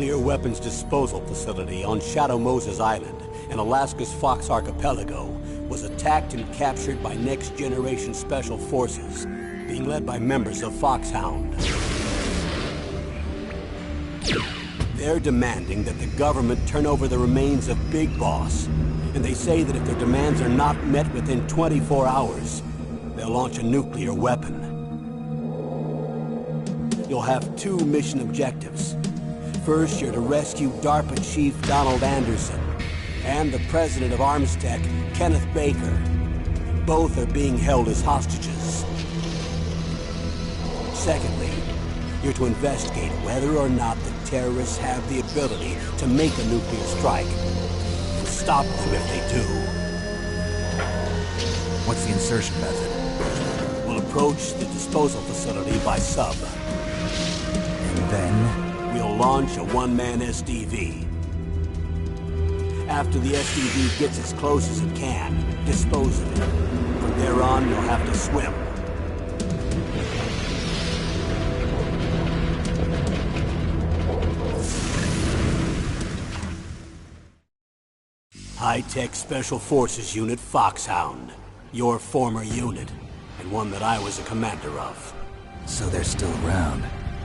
nuclear weapons disposal facility on Shadow Moses Island in Alaska's Fox Archipelago was attacked and captured by next-generation special forces, being led by members of Foxhound. They're demanding that the government turn over the remains of Big Boss, and they say that if their demands are not met within 24 hours, they'll launch a nuclear weapon. You'll have two mission objectives. First, you're to rescue DARPA Chief Donald Anderson and the president of Armstech, Kenneth Baker. Both are being held as hostages. Secondly, you're to investigate whether or not the terrorists have the ability to make a nuclear strike, and stop them if they do. What's the insertion method? We'll approach the disposal facility by sub. And then? We'll launch a one-man SDV. After the SDV gets as close as it can, dispose of it. From there on, you'll have to swim. High-Tech Special Forces Unit Foxhound. Your former unit, and one that I was a commander of. So they're still around.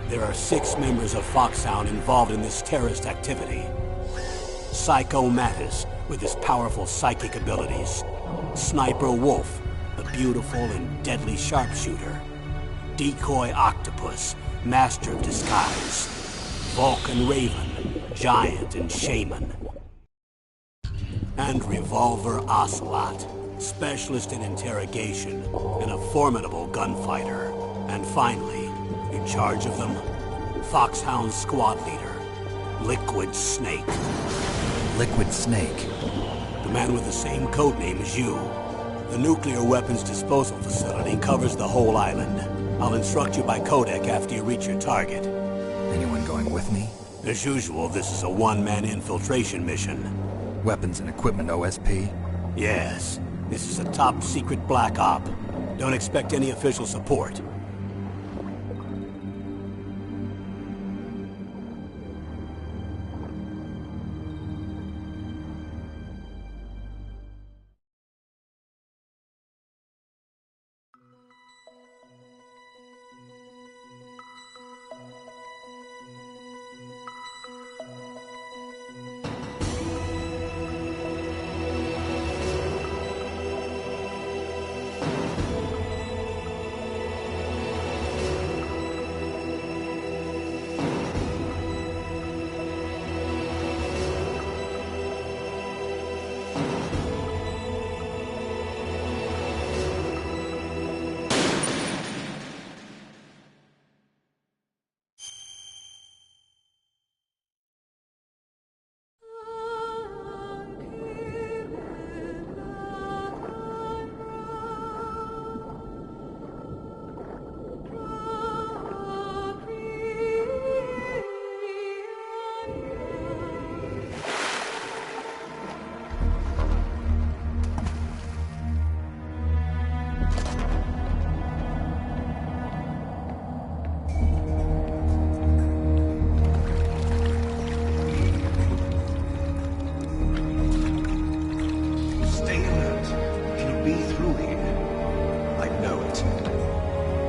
There are 6 members of Foxhound involved in this terrorist activity. Psycho Mattis, with his powerful psychic abilities. Sniper Wolf, the beautiful and deadly sharpshooter. Decoy Octopus, master of disguise. Vulcan Raven, giant and shaman. And Revolver Ocelot, specialist in interrogation and a formidable gunfighter. And finally, in charge of them, Foxhound squad leader, Liquid Snake. Liquid Snake? The man with the same codename as you. The nuclear weapons disposal facility covers the whole island. I'll instruct you by codec after you reach your target. Anyone going with me? As usual, this is a one-man infiltration mission. Weapons and equipment OSP? Yes. This is a top-secret black op. Don't expect any official support.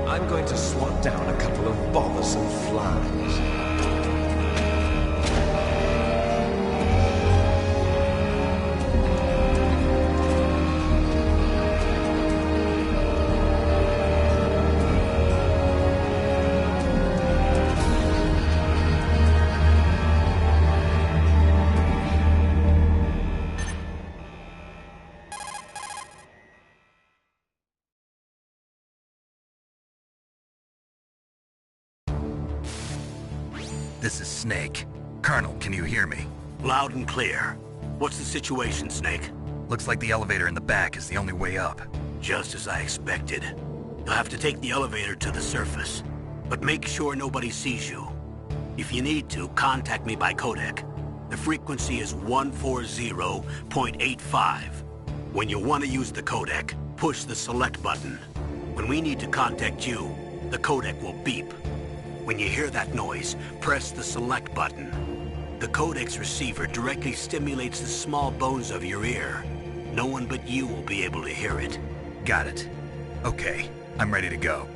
I'm going to swat down a couple of bothersome flies. This is Snake. Colonel, can you hear me? Loud and clear. What's the situation, Snake? Looks like the elevator in the back is the only way up. Just as I expected. You'll have to take the elevator to the surface. But make sure nobody sees you. If you need to, contact me by codec. The frequency is 140.85. When you want to use the codec, push the select button. When we need to contact you, the codec will beep. When you hear that noise, press the select button. The codex receiver directly stimulates the small bones of your ear. No one but you will be able to hear it. Got it. Okay, I'm ready to go.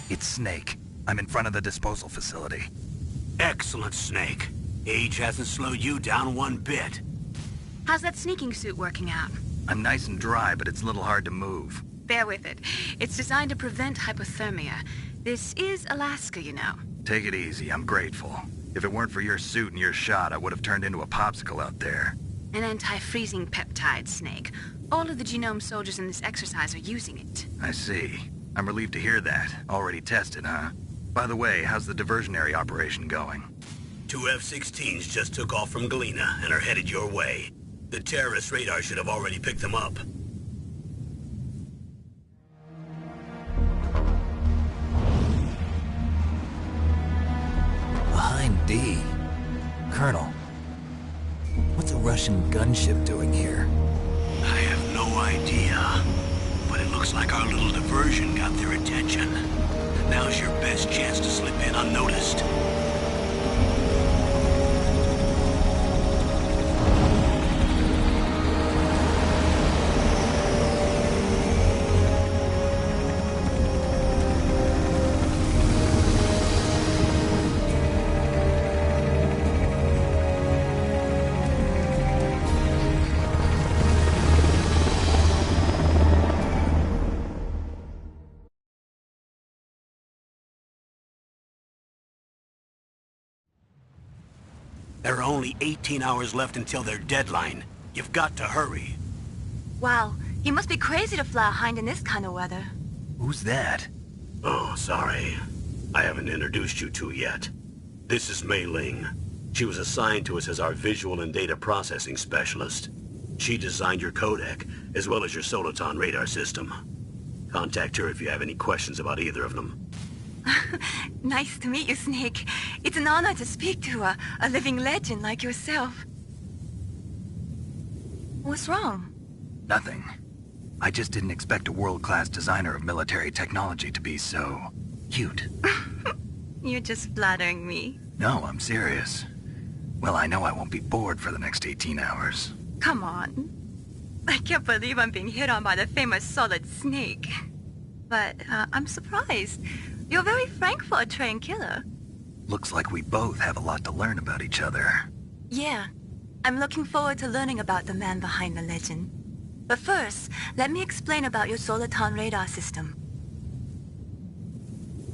It's Snake. I'm in front of the disposal facility. Excellent, Snake. Age hasn't slowed you down one bit. How's that sneaking suit working out? I'm nice and dry, but it's a little hard to move. Bear with it. It's designed to prevent hypothermia. This is Alaska, you know. Take it easy, I'm grateful. If it weren't for your suit and your shot, I would have turned into a popsicle out there. An anti-freezing peptide, Snake. All of the genome soldiers in this exercise are using it. I see. I'm relieved to hear that. Already tested, huh? By the way, how's the diversionary operation going? Two F-16s just took off from Galena and are headed your way. The terrorist radar should have already picked them up. Behind D. Colonel, what's a Russian gunship doing here? I have no idea, but it looks like our little diversion got their attention. Now's your best chance to slip in unnoticed. There are only 18 hours left until their deadline. You've got to hurry. Wow, you must be crazy to fly a hind in this kind of weather. Who's that? Oh, sorry. I haven't introduced you to yet. This is Mei Ling. She was assigned to us as our visual and data processing specialist. She designed your codec, as well as your Soliton radar system. Contact her if you have any questions about either of them. Nice to meet you, Snake. It's an honor to speak to a living legend like yourself. What's wrong? Nothing. I just didn't expect a world-class designer of military technology to be so cute. You're just flattering me. No, I'm serious. Well, I know I won't be bored for the next 18 hours. Come on. I can't believe I'm being hit on by the famous Solid Snake. But I'm surprised. You're very frank for a trained killer. Looks like we both have a lot to learn about each other. Yeah. I'm looking forward to learning about the man behind the legend. But first, let me explain about your Soliton radar system.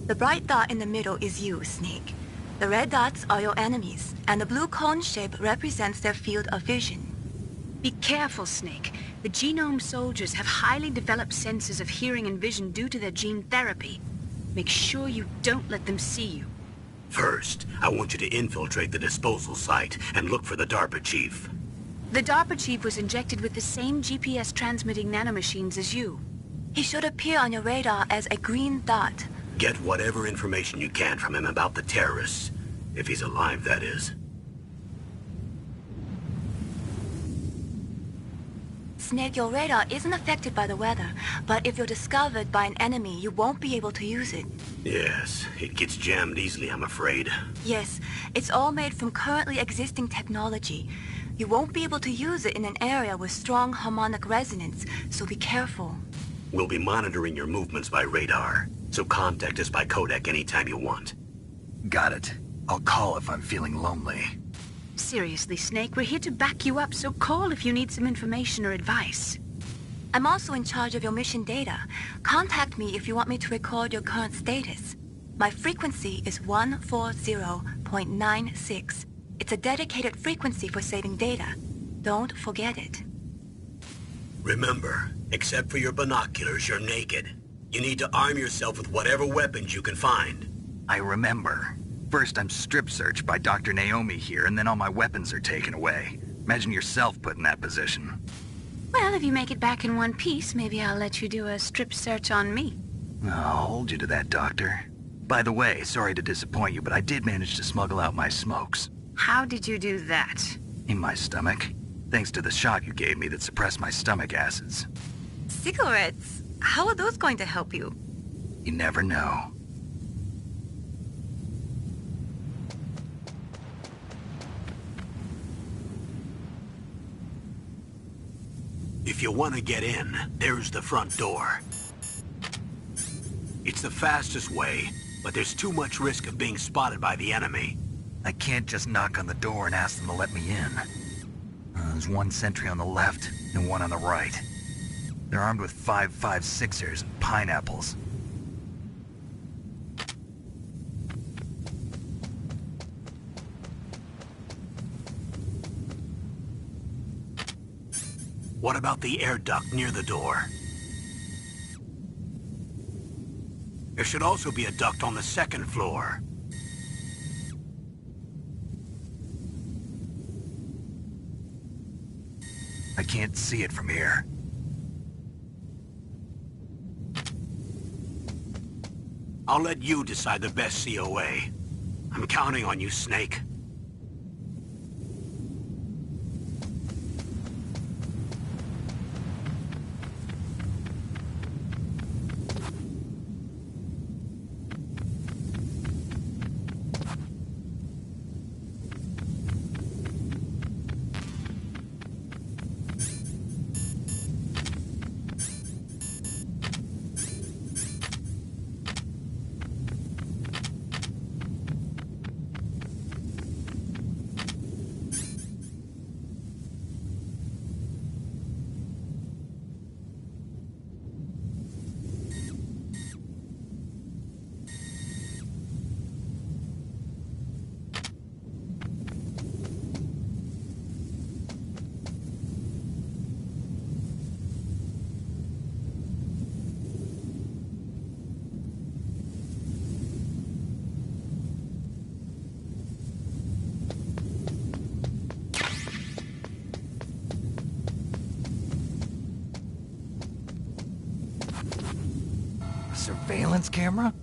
The bright dot in the middle is you, Snake. The red dots are your enemies, and the blue cone shape represents their field of vision. Be careful, Snake. The genome soldiers have highly developed senses of hearing and vision due to their gene therapy. Make sure you don't let them see you. First, I want you to infiltrate the disposal site and look for the DARPA chief. The DARPA chief was injected with the same GPS transmitting nanomachines as you. He should appear on your radar as a green dot. Get whatever information you can from him about the terrorists. If he's alive, that is. Snake, your radar isn't affected by the weather, but if you're discovered by an enemy, you won't be able to use it. Yes, it gets jammed easily, I'm afraid. Yes, it's all made from currently existing technology. You won't be able to use it in an area with strong harmonic resonance, so be careful. We'll be monitoring your movements by radar, so contact us by codec anytime you want. Got it. I'll call if I'm feeling lonely. Seriously, Snake, we're here to back you up, so call if you need some information or advice. I'm also in charge of your mission data. Contact me if you want me to record your current status. My frequency is 140.96. It's a dedicated frequency for saving data. Don't forget it. Remember, except for your binoculars, you're naked. You need to arm yourself with whatever weapons you can find. I remember. First, I'm strip-searched by Dr. Naomi here, and then all my weapons are taken away. Imagine yourself put in that position. Well, if you make it back in one piece, maybe I'll let you do a strip search on me. I'll hold you to that, Doctor. By the way, sorry to disappoint you, but I did manage to smuggle out my smokes. How did you do that? In my stomach. Thanks to the shot you gave me that suppressed my stomach acids. Cigarettes? How are those going to help you? You never know. If you want to get in, there's the front door. It's the fastest way, but there's too much risk of being spotted by the enemy. I can't just knock on the door and ask them to let me in. There's one sentry on the left and one on the right. They're armed with 5.56ers and pineapples. What about the air duct near the door? There should also be a duct on the second floor. I can't see it from here. I'll let you decide the best COA. I'm counting on you, Snake. Surveillance camera?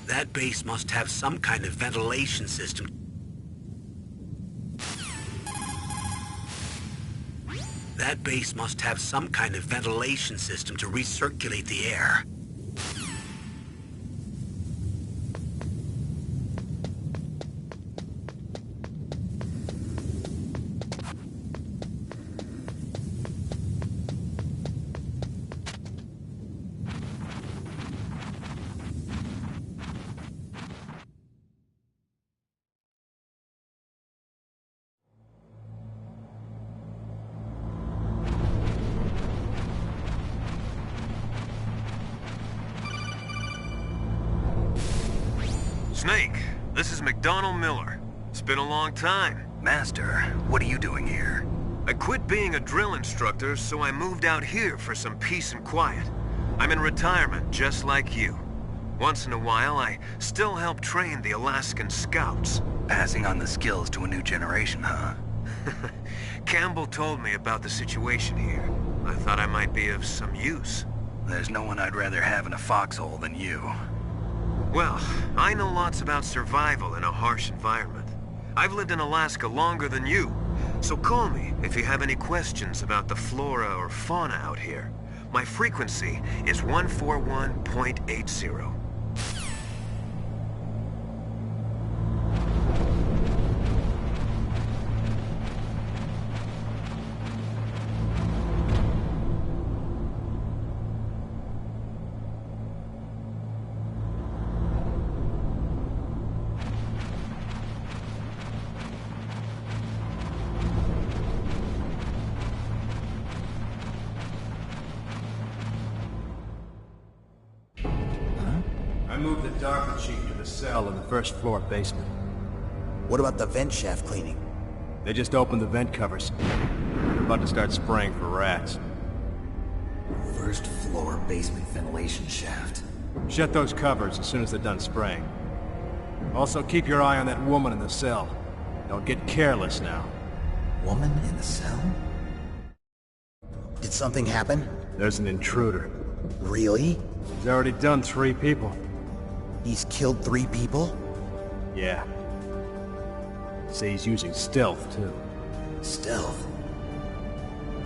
That base must have some kind of ventilation system. That base must have some kind of ventilation system to recirculate the air. Snake, this is McDonald Miller. It's been a long time. Master, what are you doing here? I quit being a drill instructor, so I moved out here for some peace and quiet. I'm in retirement, just like you. Once in a while, I still help train the Alaskan Scouts. Passing on the skills to a new generation, huh? Campbell told me about the situation here. I thought I might be of some use. There's no one I'd rather have in a foxhole than you. Well, I know lots about survival in a harsh environment. I've lived in Alaska longer than you, So call me if you have any questions about the flora or fauna out here. My frequency is 141.80. I moved the Darker Chief to the cell in the first floor basement. What about the vent shaft cleaning? They just opened the vent covers. They're about to start spraying for rats. First floor basement ventilation shaft. Shut those covers as soon as they're done spraying. Also, keep your eye on that woman in the cell. Don't get careless now. Woman in the cell? Did something happen? There's an intruder. Really? He's already done 3 people. He's killed 3 people? Yeah. Say he's using stealth, too. Stealth?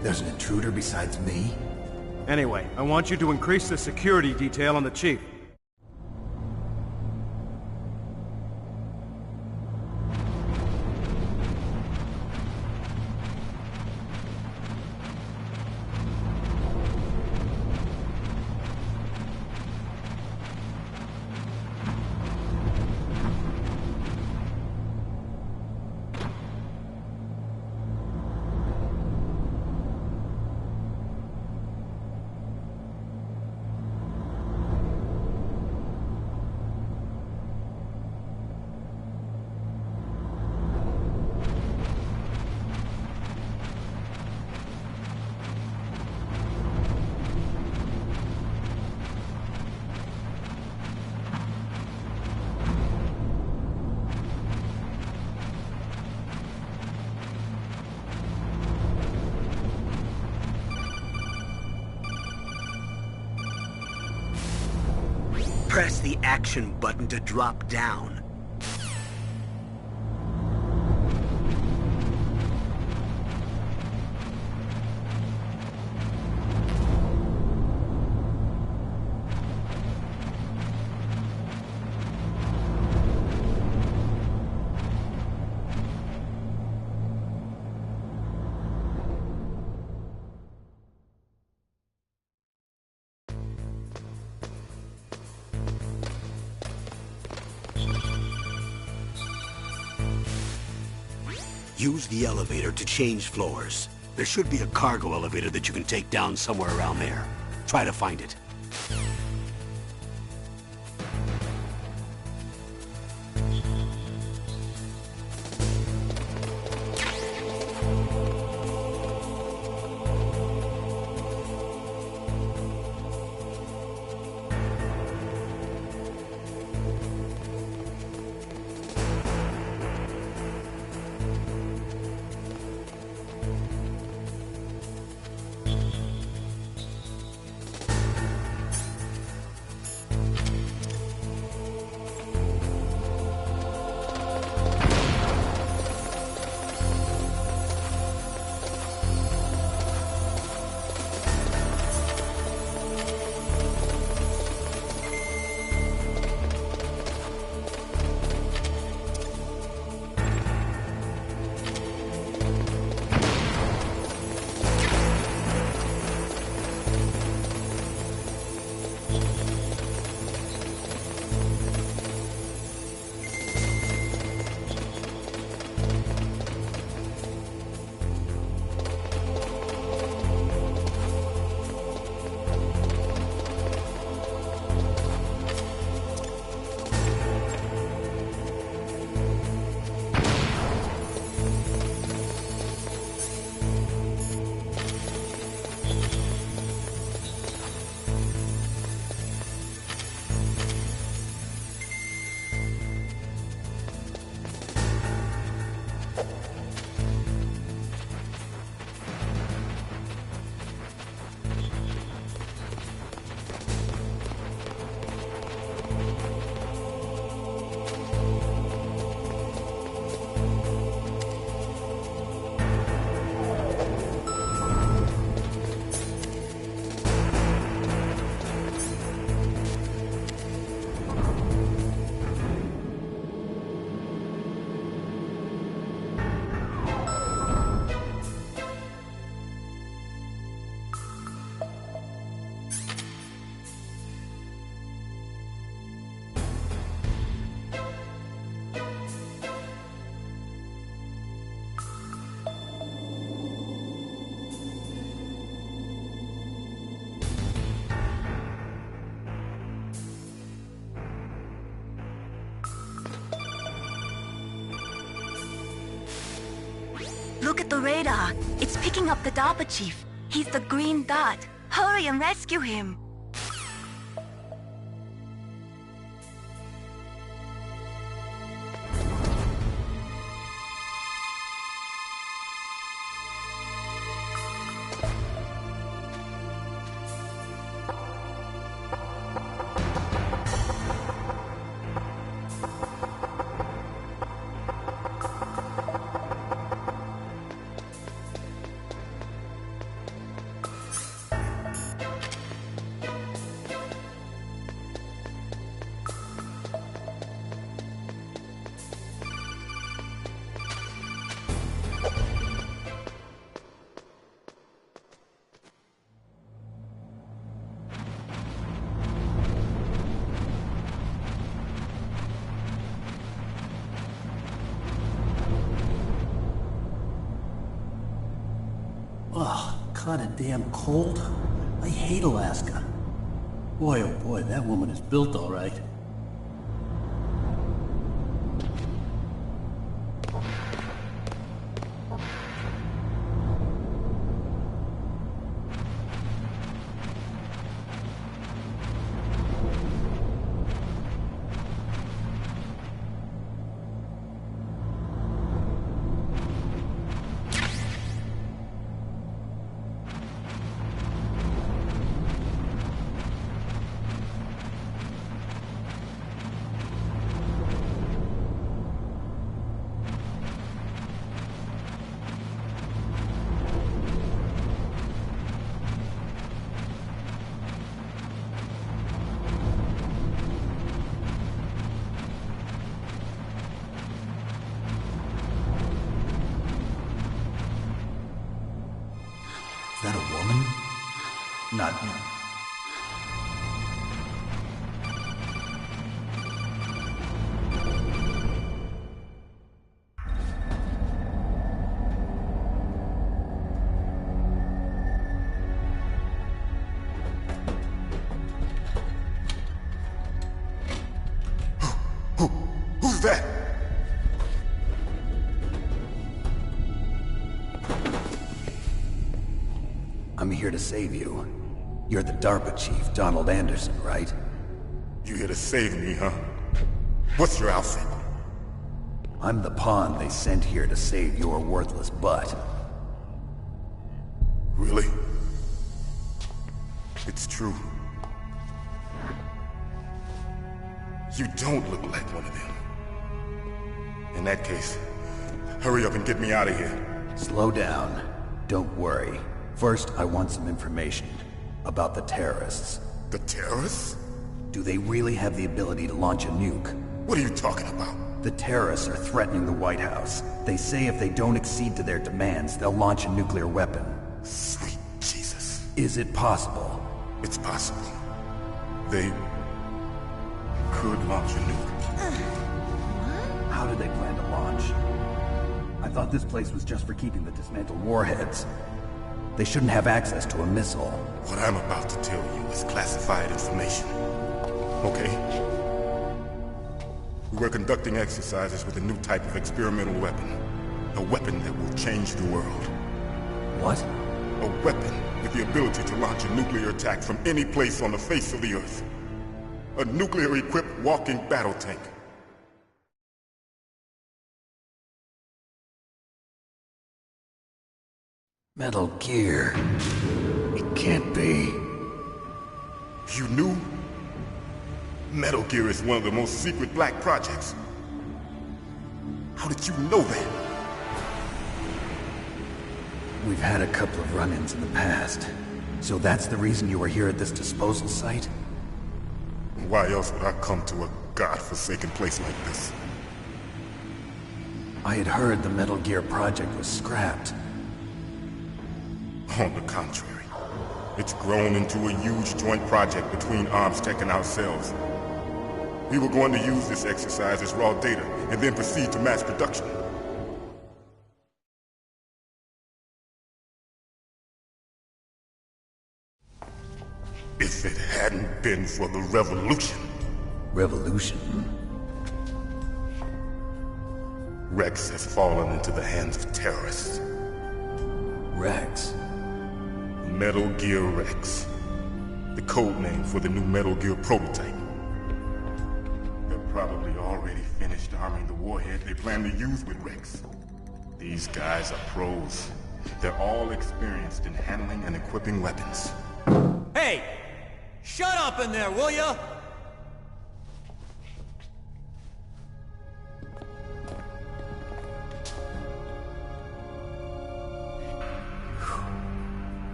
There's an intruder besides me? Anyway, I want you to increase the security detail on the Chief. Press the action button to drop down. Use the elevator to change floors. There should be a cargo elevator that you can take down somewhere around there. Try to find it. Look at the radar. It's picking up the DARPA chief. He's the green dot. Hurry and rescue him. Kinda damn cold. I hate Alaska. Boy, oh boy, that woman is built all right. Is that a woman? Not me. Who's that? I'm here to save you. You're the DARPA chief, Donald Anderson, right? You here to save me, huh? What's your outfit? I'm the pawn they sent here to save your worthless butt. Really? It's true. You don't look like one of them. In that case, hurry up and get me out of here. Slow down. Don't worry. First, I want some information about the terrorists. The terrorists? Do they really have the ability to launch a nuke? What are you talking about? The terrorists are threatening the White House. They say if they don't accede to their demands, they'll launch a nuclear weapon. Sweet Jesus. Is it possible? It's possible. They could launch a nuke. How do they plan to launch? I thought this place was just for keeping the dismantled warheads. They shouldn't have access to a missile. What I'm about to tell you is classified information. Okay? We were conducting exercises with a new type of experimental weapon. A weapon that will change the world. What? A weapon with the ability to launch a nuclear attack from any place on the face of the Earth. A nuclear-equipped walking battle tank. Metal Gear. It can't be. You knew? Metal Gear is one of the most secret black projects. How did you know that? We've had a couple of run-ins in the past. So that's the reason you were here at this disposal site? Why else would I come to a godforsaken place like this? I had heard the Metal Gear project was scrapped. On the contrary, it's grown into a huge joint project between Armstech and ourselves. We were going to use this exercise as raw data and then proceed to mass production. If it hadn't been for the revolution... Revolution? Rex has fallen into the hands of terrorists. Rex. Metal Gear Rex. The code name for the new Metal Gear prototype. They're probably already finished arming the warhead they plan to use with Rex. These guys are pros. They're all experienced in handling and equipping weapons. Hey! Shut up in there, will ya?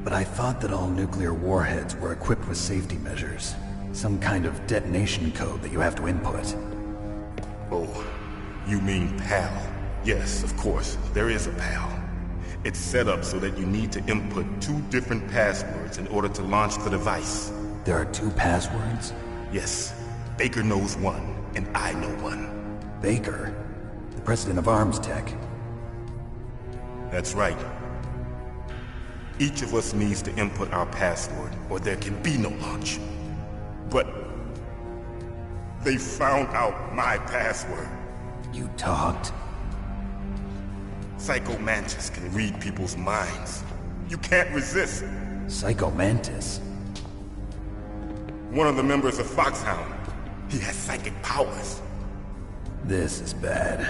But I thought that all nuclear warheads were equipped with safety measures. Some kind of detonation code that you have to input. Oh, you mean PAL? Yes, of course, there is a PAL. It's set up so that you need to input 2 different passwords in order to launch the device. There are 2 passwords? Yes, Baker knows one, and I know one. Baker? The president of ArmsTech? That's right. Each of us needs to input our password, or there can be no launch. But they found out my password. You talked? Psycho Mantis can read people's minds. You can't resist. Psycho Mantis? One of the members of Foxhound. He has psychic powers. This is bad.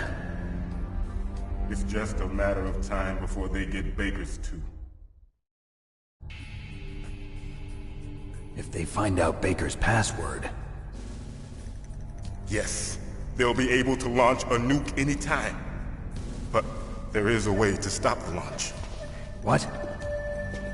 It's just a matter of time before they get Baker's too. If they find out Baker's password... Yes, they'll be able to launch a nuke anytime. But there is a way to stop the launch. What?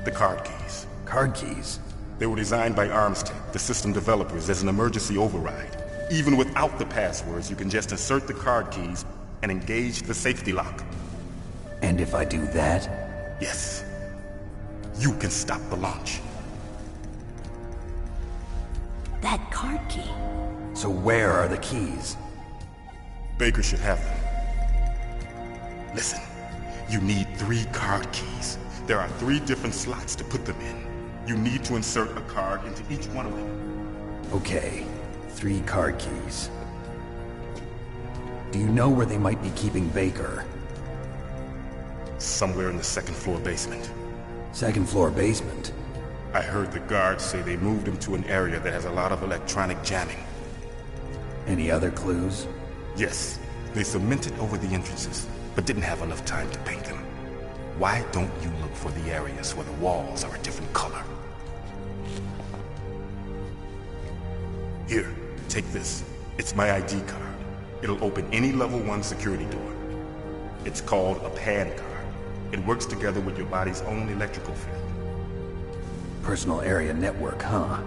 The card keys. Card keys? They were designed by ArmsTech, the system developers, as an emergency override. Even without the passwords, you can just insert the card keys and engage the safety lock. And if I do that? Yes. You can stop the launch. That card key. So where are the keys? Baker should have them. Listen, you need 3 card keys. There are 3 different slots to put them in. You need to insert a card into each one of them. Okay, 3 card keys. Do you know where they might be keeping Baker? Somewhere in the 2nd floor basement. 2nd floor basement? I heard the guards say they moved him to an area that has a lot of electronic jamming. Any other clues? Yes, they cemented over the entrances, but didn't have enough time to paint them. Why don't you look for the areas where the walls are a different color? Here, take this. It's my ID card. It'll open any level 1 security door. It's called a PAN card. It works together with your body's own electrical field. Personal area network, huh?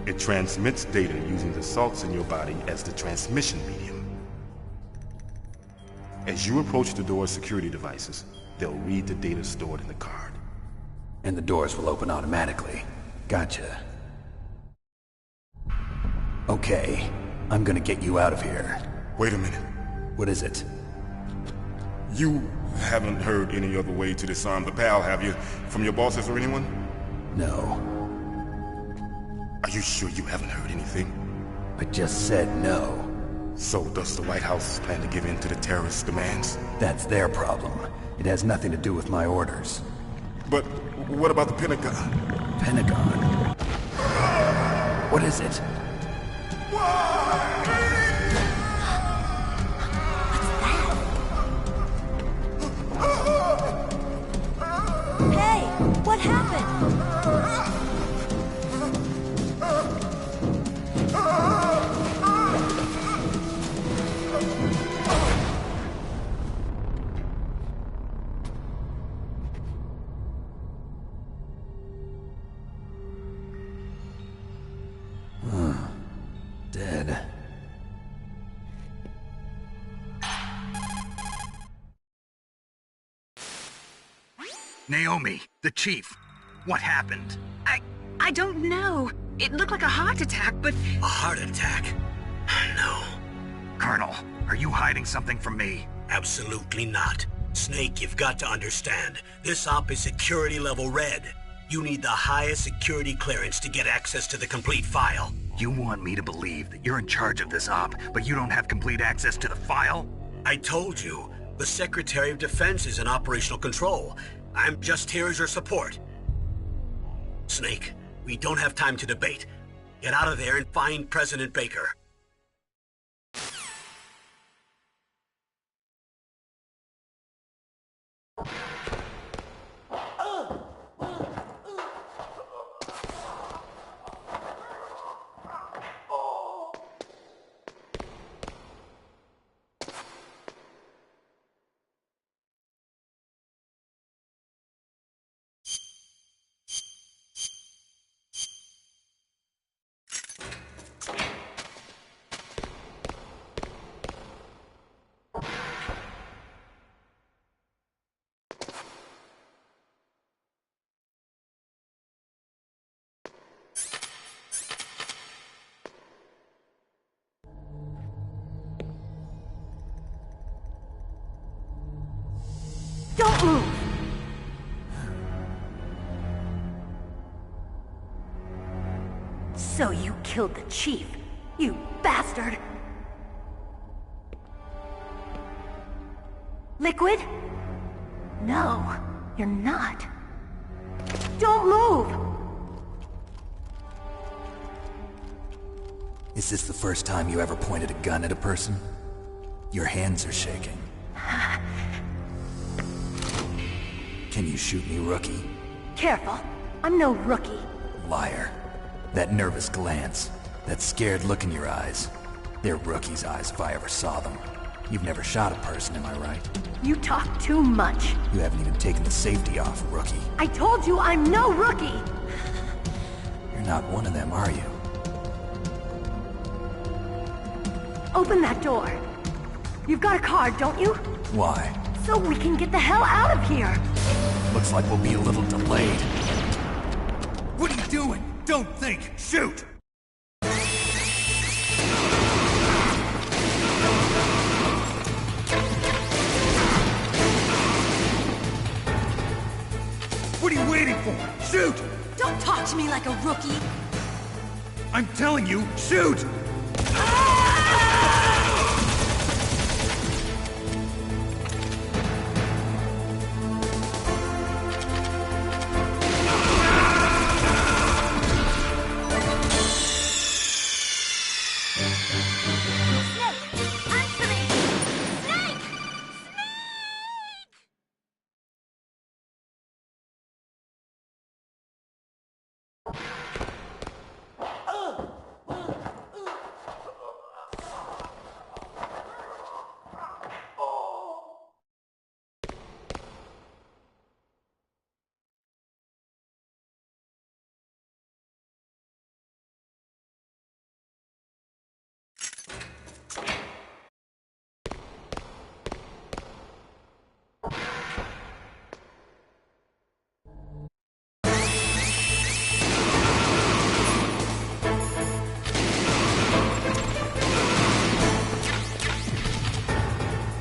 It transmits data using the salts in your body as the transmission medium. As you approach the door's security devices, they'll read the data stored in the card. And the doors will open automatically. Gotcha. Okay, I'm gonna get you out of here. Wait a minute. What is it? You haven't heard any other way to disarm the PAL, have you? From your bosses or anyone? No. Are you sure you haven't heard anything? I just said no. So does the White House plan to give in to the terrorists' demands? That's their problem. It has nothing to do with my orders. But what about the Pentagon? Pentagon? What is it? Hey, what happened? Dead. Naomi, the chief. What happened? I don't know. It looked like a heart attack, but... A heart attack? No. Colonel, are you hiding something from me? Absolutely not. Snake, you've got to understand. This op is security level red. You need the highest security clearance to get access to the complete file. You want me to believe that you're in charge of this op, but you don't have complete access to the file? I told you. The Secretary of Defense is in operational control. I'm just here as your support. Snake, we don't have time to debate. Get out of there and find President Baker. Don't move! So you killed the chief, you bastard! Liquid? No, you're not. Don't move! Is this the first time you ever pointed a gun at a person? Your hands are shaking. Can you shoot me, rookie? Careful, I'm no rookie. Liar. That nervous glance, that scared look in your eyes. They're rookie's eyes if I ever saw them. You've never shot a person, am I right? You talk too much. You haven't even taken the safety off, rookie. I told you I'm no rookie! You're not one of them, are you? Open that door. You've got a card, don't you? Why? So we can get the hell out of here! Looks like we'll be a little delayed. What are you doing? Don't think! Shoot! What are you waiting for? Shoot! Don't talk to me like a rookie! I'm telling you, shoot!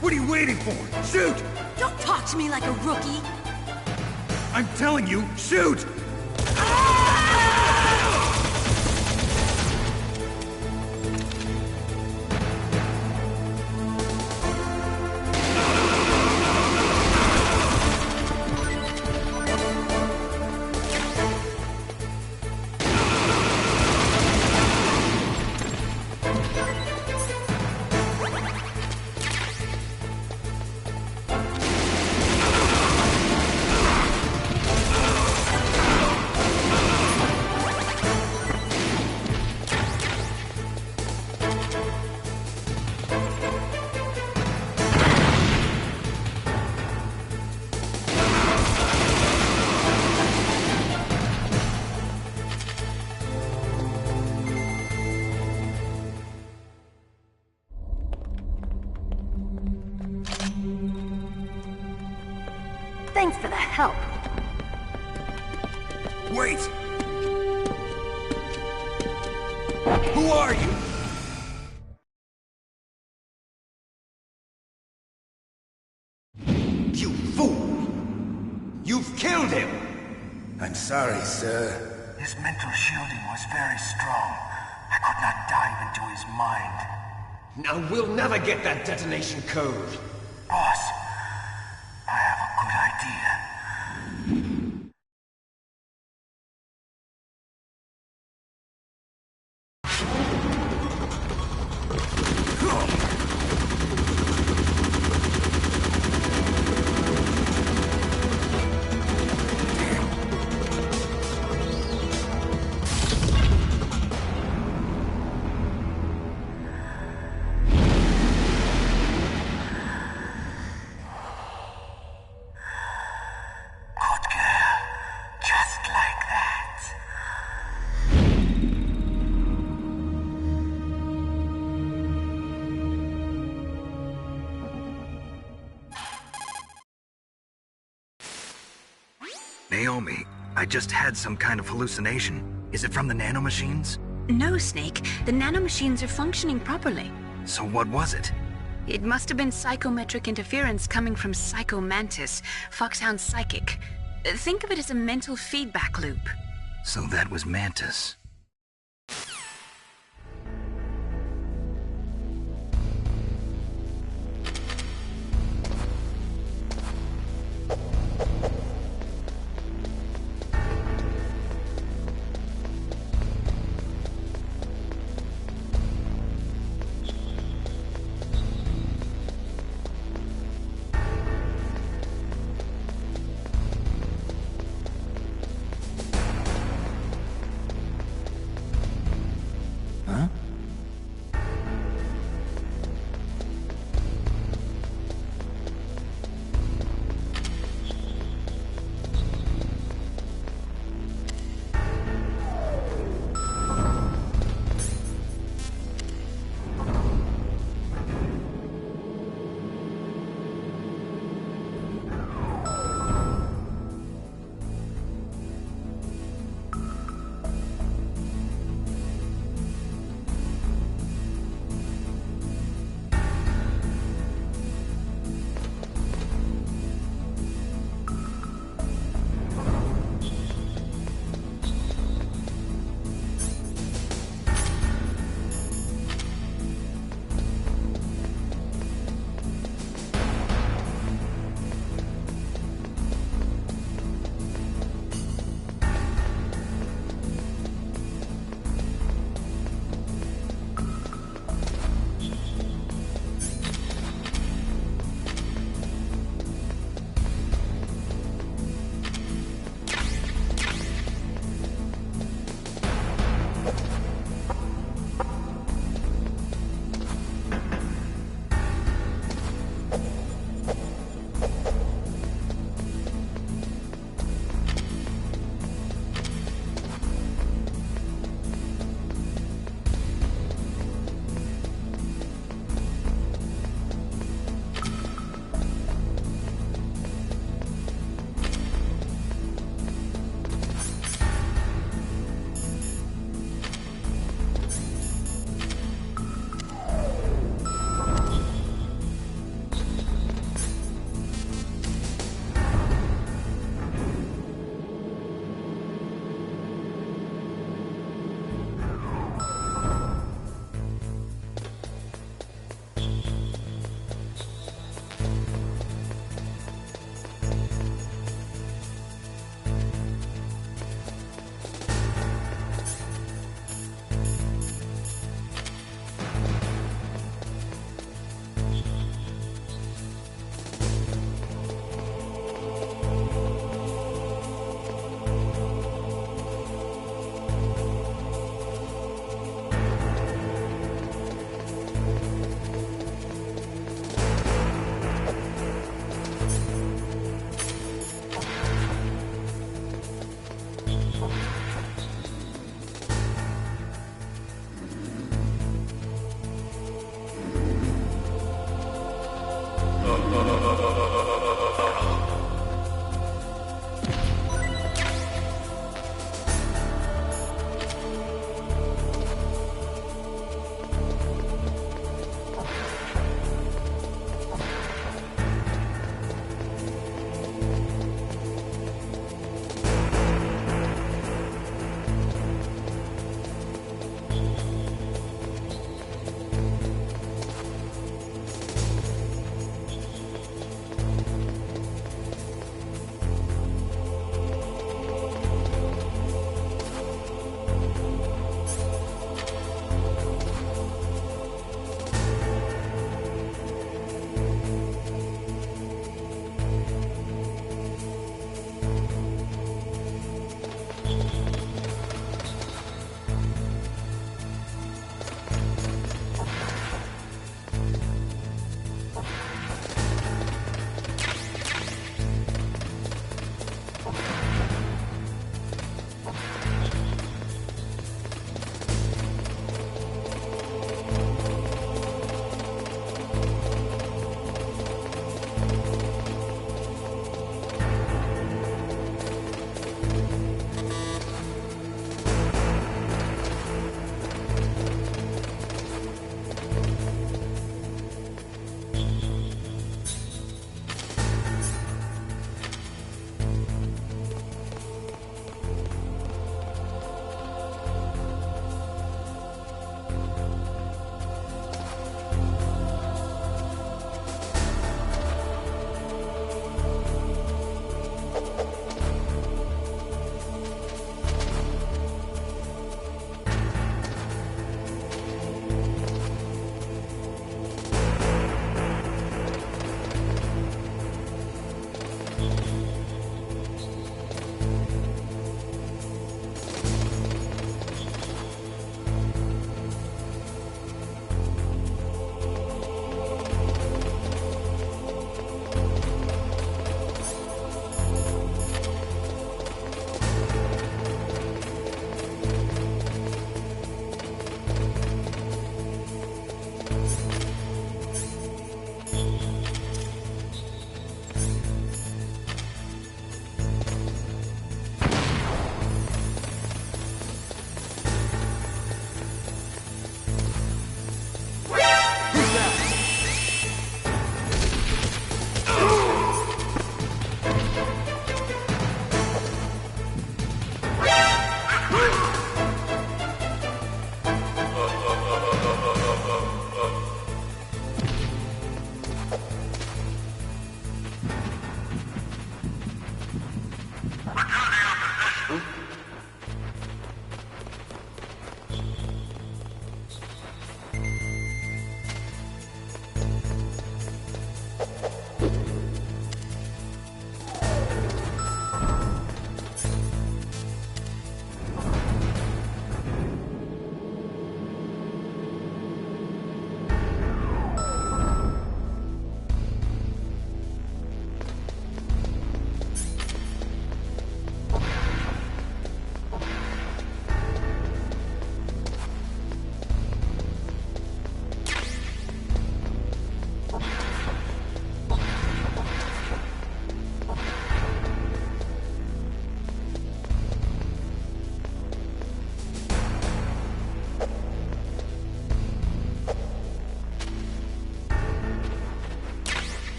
What are you waiting for? Shoot! Don't talk to me like a rookie! I'm telling you, shoot! Thanks for the help. Wait! Who are you? You fool! You've killed him! I'm sorry, sir. His mental shielding was very strong. I could not dive into his mind. Now we'll never get that detonation code. Boss, I have a good idea. Naomi, I just had some kind of hallucination. Is it from the nanomachines? No, Snake. The nanomachines are functioning properly. So what was it? It must have been psychometric interference coming from Psycho Mantis, Foxhound's psychic. Think of it as a mental feedback loop. So that was Mantis.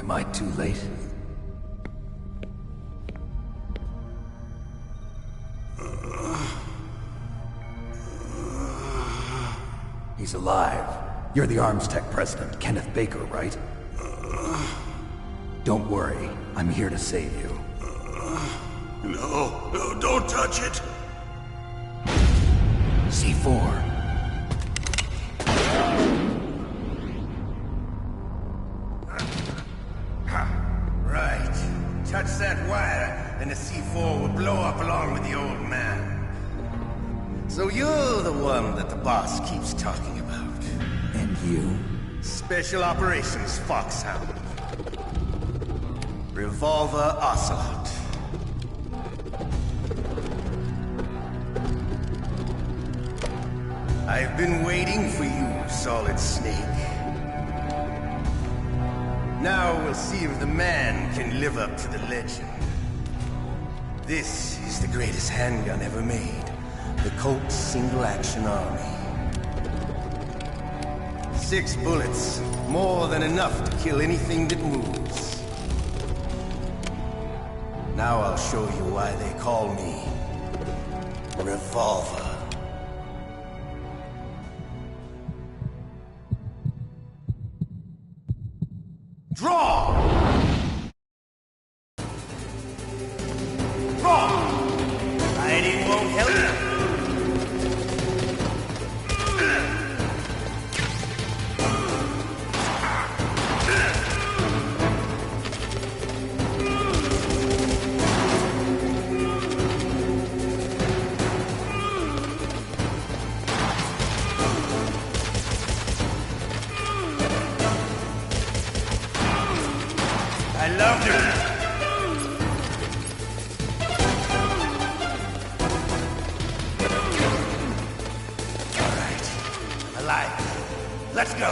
Am I too late? He's alive. You're the Arms Tech president, Kenneth Baker, right? Don't worry. I'm here to save you. No, don't touch it! C4. Right. Touch that wire, and the C4 will blow up along with the old man. So you're the one that the boss keeps talking about. And you? Special Operations Foxhound. Revolver Ocelot. I've been waiting for you, Solid Snake. Now we'll see if the man can live up to the legend. This is the greatest handgun ever made. The Colt Single Action Army. 6 bullets, more than enough to kill anything that moves. Now I'll show you why they call me Revolver. Draw! Draw! Hiding won't help you. I loved it. All right. Alive. Let's go.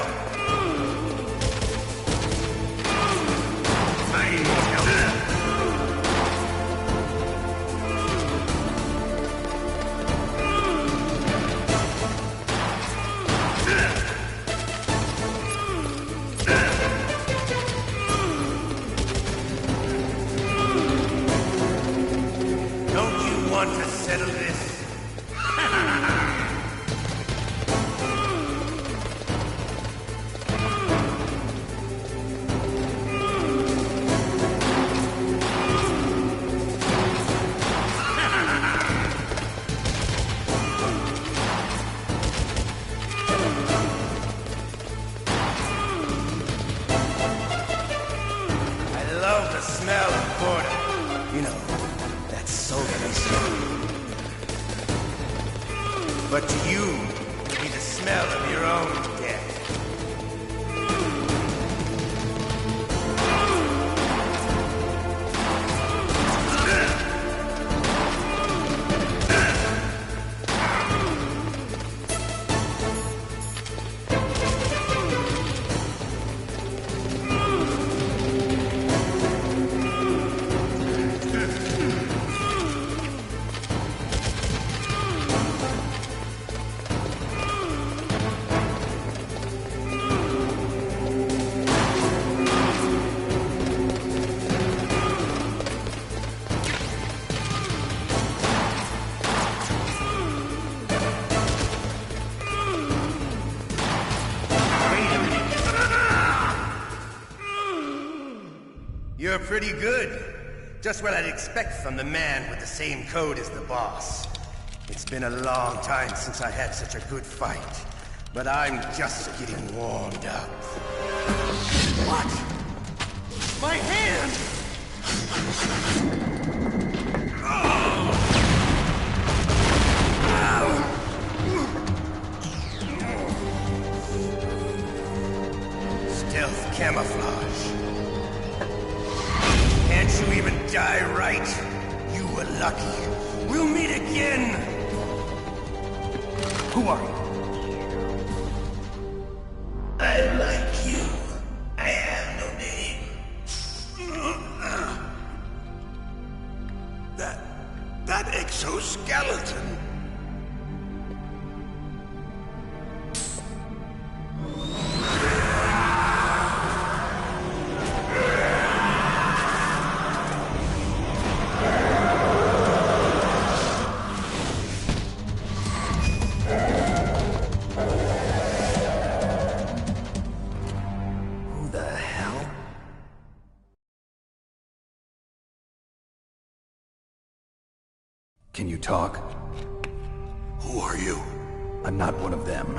To settle this. I love the smell of porter. You know, that sultry smell. But to you, it'll be the smell of your own death. You're pretty good. Just what I'd expect from the man with the same code as the boss. It's been a long time since I had such a good fight, but I'm just getting warmed up. What? My hand! Stealth camouflage. Can't you even die right? You were lucky. We'll meet again! Who are you? I like you. I have no name. That exoskeleton. Can you talk? Who are you? I'm not one of them.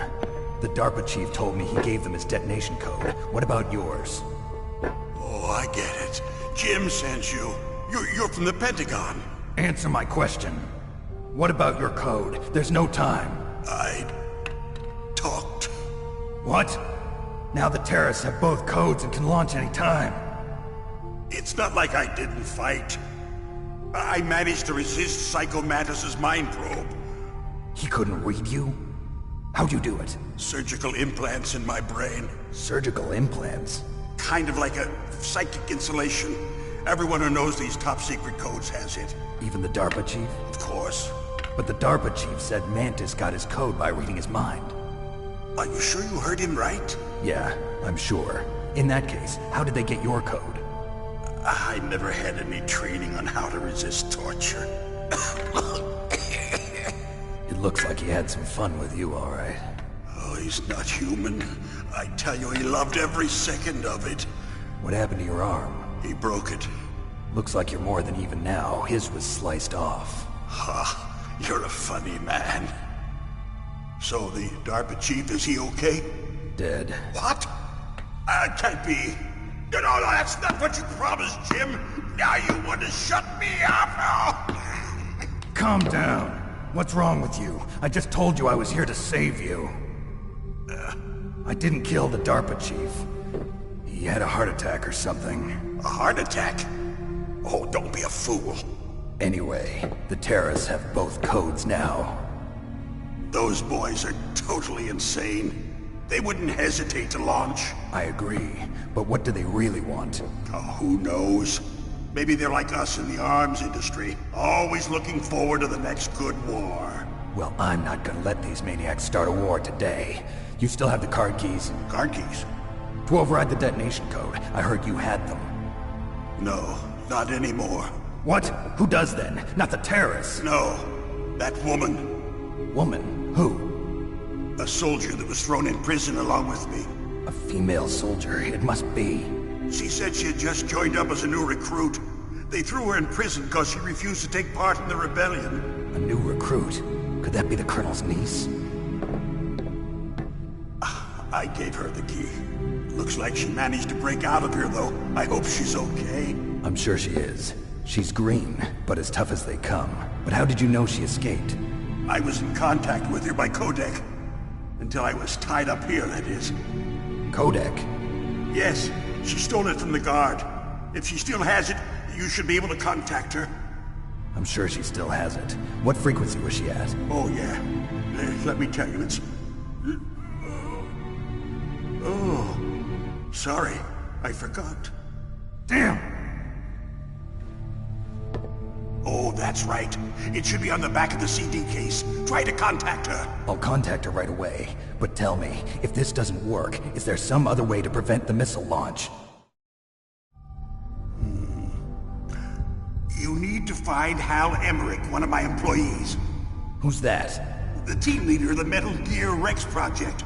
The DARPA chief told me he gave them his detonation code. What about yours? Oh, I get it. Jim sent you. You're from the Pentagon. Answer my question. What about your code? There's no time. I talked. What? Now the terrorists have both codes and can launch any time. It's not like I didn't fight. I managed to resist Psycho Mantis's mind probe. He couldn't read you? How'd you do it? Surgical implants in my brain. Surgical implants? Kind of like a psychic insulation. Everyone who knows these top-secret codes has it. Even the DARPA chief? Of course. But the DARPA chief said Mantis got his code by reading his mind. Are you sure you heard him right? Yeah, I'm sure. In that case, how did they get your code? I never had any training on how to resist torture. It looks like he had some fun with you, all right. Oh, he's not human. I tell you, he loved every second of it. What happened to your arm? He broke it. Looks like you're more than even now. His was sliced off. Ha, you're a funny man. So the DARPA chief, is he okay? Dead. What? Can't be. No, that's not what you promised, Jim. Now you want to shut me up? Calm down. What's wrong with you? I just told you I was here to save you. I didn't kill the DARPA chief. He had a heart attack or something. A heart attack? Oh, don't be a fool. Anyway, the terrorists have both codes now. Those boys are totally insane. They wouldn't hesitate to launch. I agree, but what do they really want? Oh, who knows? Maybe they're like us in the arms industry, always looking forward to the next good war. Well, I'm not gonna let these maniacs start a war today. You still have the card keys? Card keys? To override the detonation code. I heard you had them. No, not anymore. What? Who does then? Not the terrorists? No, that woman. Woman? Who? A soldier that was thrown in prison along with me. A female soldier, it must be. She said she had just joined up as a new recruit. They threw her in prison because she refused to take part in the rebellion. A new recruit? Could that be the Colonel's niece? I gave her the key. Looks like she managed to break out of here, though. I hope she's okay. I'm sure she is. She's green, but as tough as they come. But how did you know she escaped? I was in contact with her by codec. Until I was tied up here, that is. Codec? Yes, she stole it from the guard. If she still has it, you should be able to contact her. I'm sure she still has it. What frequency was she at? Oh, yeah. Let me tell you, it's... Oh, sorry. I forgot. Damn! Oh, that's right. It should be on the back of the CD case. Try to contact her. I'll contact her right away. But tell me, if this doesn't work, is there some other way to prevent the missile launch? You need to find Hal Emmerich, one of my employees. Who's that? The team leader of the Metal Gear Rex project.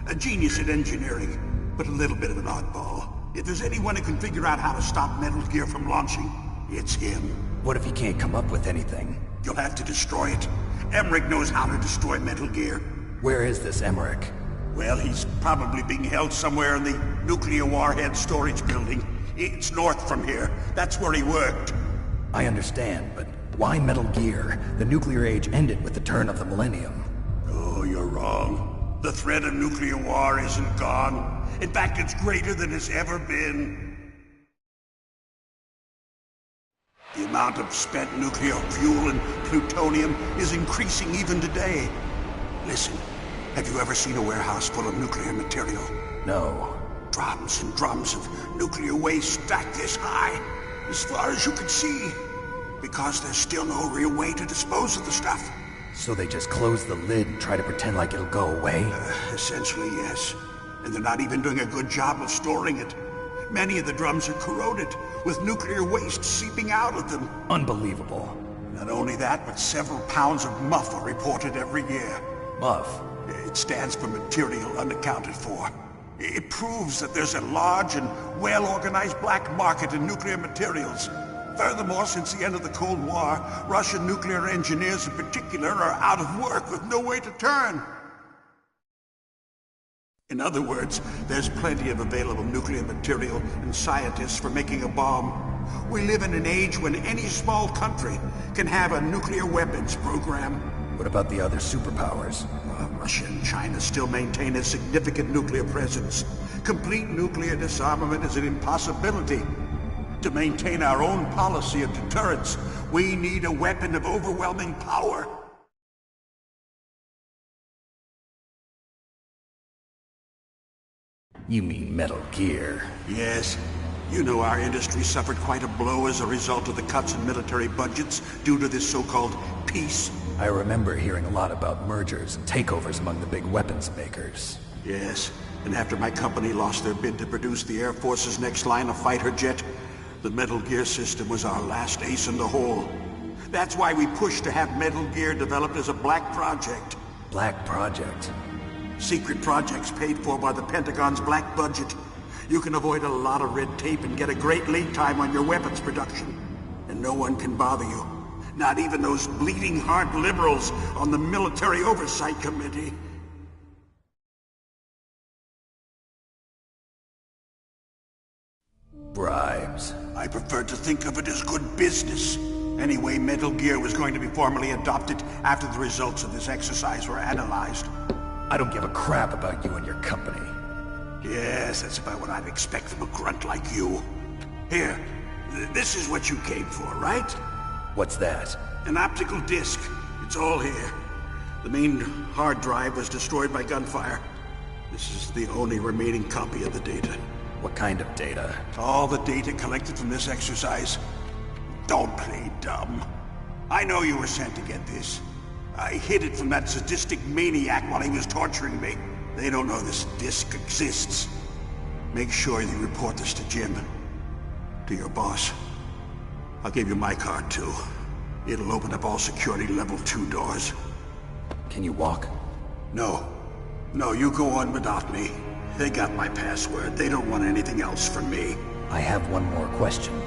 A genius at engineering, but a little bit of an oddball. If there's anyone who can figure out how to stop Metal Gear from launching, it's him. What if he can't come up with anything? You'll have to destroy it. Emmerich knows how to destroy Metal Gear. Where is this Emmerich? Well, he's probably being held somewhere in the nuclear warhead storage building. It's north from here. That's where he worked. I understand, but why Metal Gear? The nuclear age ended with the turn of the millennium. Oh, you're wrong. The threat of nuclear war isn't gone. In fact, it's greater than it's ever been. The amount of spent nuclear fuel and plutonium is increasing even today. Listen, have you ever seen a warehouse full of nuclear material? No. Drums and drums of nuclear waste stacked this high, as far as you can see, because there's still no real way to dispose of the stuff. So they just close the lid and try to pretend like it'll go away? Essentially, yes. And they're not even doing a good job of storing it. Many of the drums are corroded, with nuclear waste seeping out of them. Unbelievable. Not only that, but several pounds of MUF are reported every year. MUF? It stands for material unaccounted for. It proves that there's a large and well-organized black market in nuclear materials. Furthermore, since the end of the Cold War, Russian nuclear engineers in particular are out of work with no way to turn. In other words, there's plenty of available nuclear material and scientists for making a bomb. We live in an age when any small country can have a nuclear weapons program. What about the other superpowers? Russia and China still maintain a significant nuclear presence. Complete nuclear disarmament is an impossibility. To maintain our own policy of deterrence, we need a weapon of overwhelming power. You mean Metal Gear? Yes. You know our industry suffered quite a blow as a result of the cuts in military budgets due to this so-called peace. I remember hearing a lot about mergers and takeovers among the big weapons makers. Yes, and after my company lost their bid to produce the Air Force's next line of fighter jet, the Metal Gear system was our last ace in the hole. That's why we pushed to have Metal Gear developed as a black project. Black project? Secret projects paid for by the Pentagon's black budget. You can avoid a lot of red tape and get a great lead time on your weapons production. And no one can bother you. Not even those bleeding heart liberals on the Military Oversight Committee. Bribes. I prefer to think of it as good business. Anyway, Metal Gear was going to be formally adopted after the results of this exercise were analyzed. I don't give a crap about you and your company. Yes, that's about what I'd expect from a grunt like you. Here, this is what you came for, right? What's that? An optical disc. It's all here. The main hard drive was destroyed by gunfire. This is the only remaining copy of the data. What kind of data? All the data collected from this exercise. Don't play dumb. I know you were sent to get this. I hid it from that sadistic maniac while he was torturing me. They don't know this disc exists. Make sure you report this to Jim. To your boss. I'll give you my card, too. It'll open up all security level 2 doors. Can you walk? No. No, you go on without me. They got my password. They don't want anything else from me. I have one more question.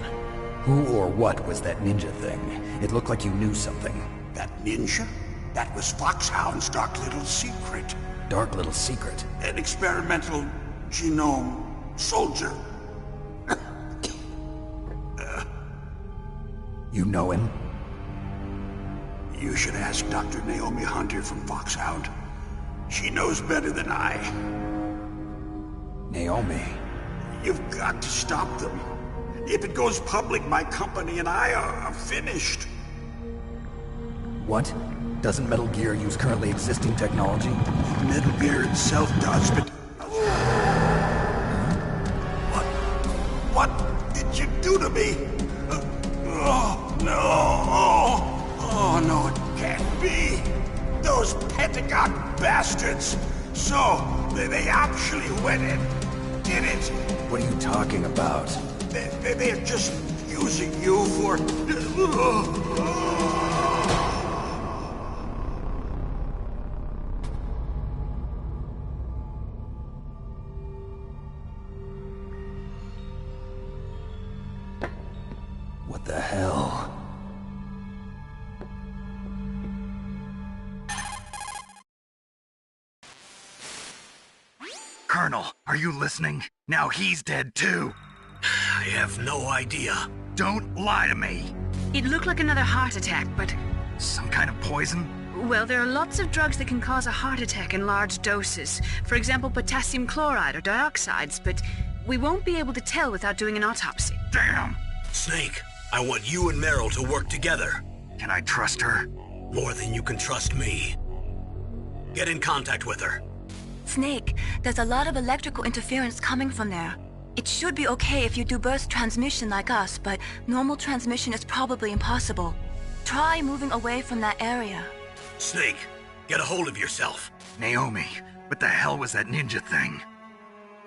Who or what was that ninja thing? It looked like you knew something. That ninja? That was Foxhound's dark little secret. Dark little secret? An experimental genome soldier. You know him? You should ask Dr. Naomi Hunter from Foxhound. She knows better than I. Naomi? You've got to stop them. If it goes public, my company and I are finished. What? Doesn't Metal Gear use currently existing technology? Metal Gear itself does, but... What did you do to me? Oh, no. Oh, no, it can't be. Those Pentagon bastards. So, they actually went and did it. What are you talking about? They're just using you for... What the hell? Colonel, are you listening? Now he's dead too. I have no idea. Don't lie to me. It looked like another heart attack, but... Some kind of poison? Well, there are lots of drugs that can cause a heart attack in large doses. For example, potassium chloride or dioxides, but we won't be able to tell without doing an autopsy. Damn! Snake, I want you and Meryl to work together. Can I trust her? More than you can trust me. Get in contact with her. Snake, there's a lot of electrical interference coming from there. It should be okay if you do burst transmission like us, but normal transmission is probably impossible. Try moving away from that area. Snake, get a hold of yourself. Naomi, what the hell was that ninja thing?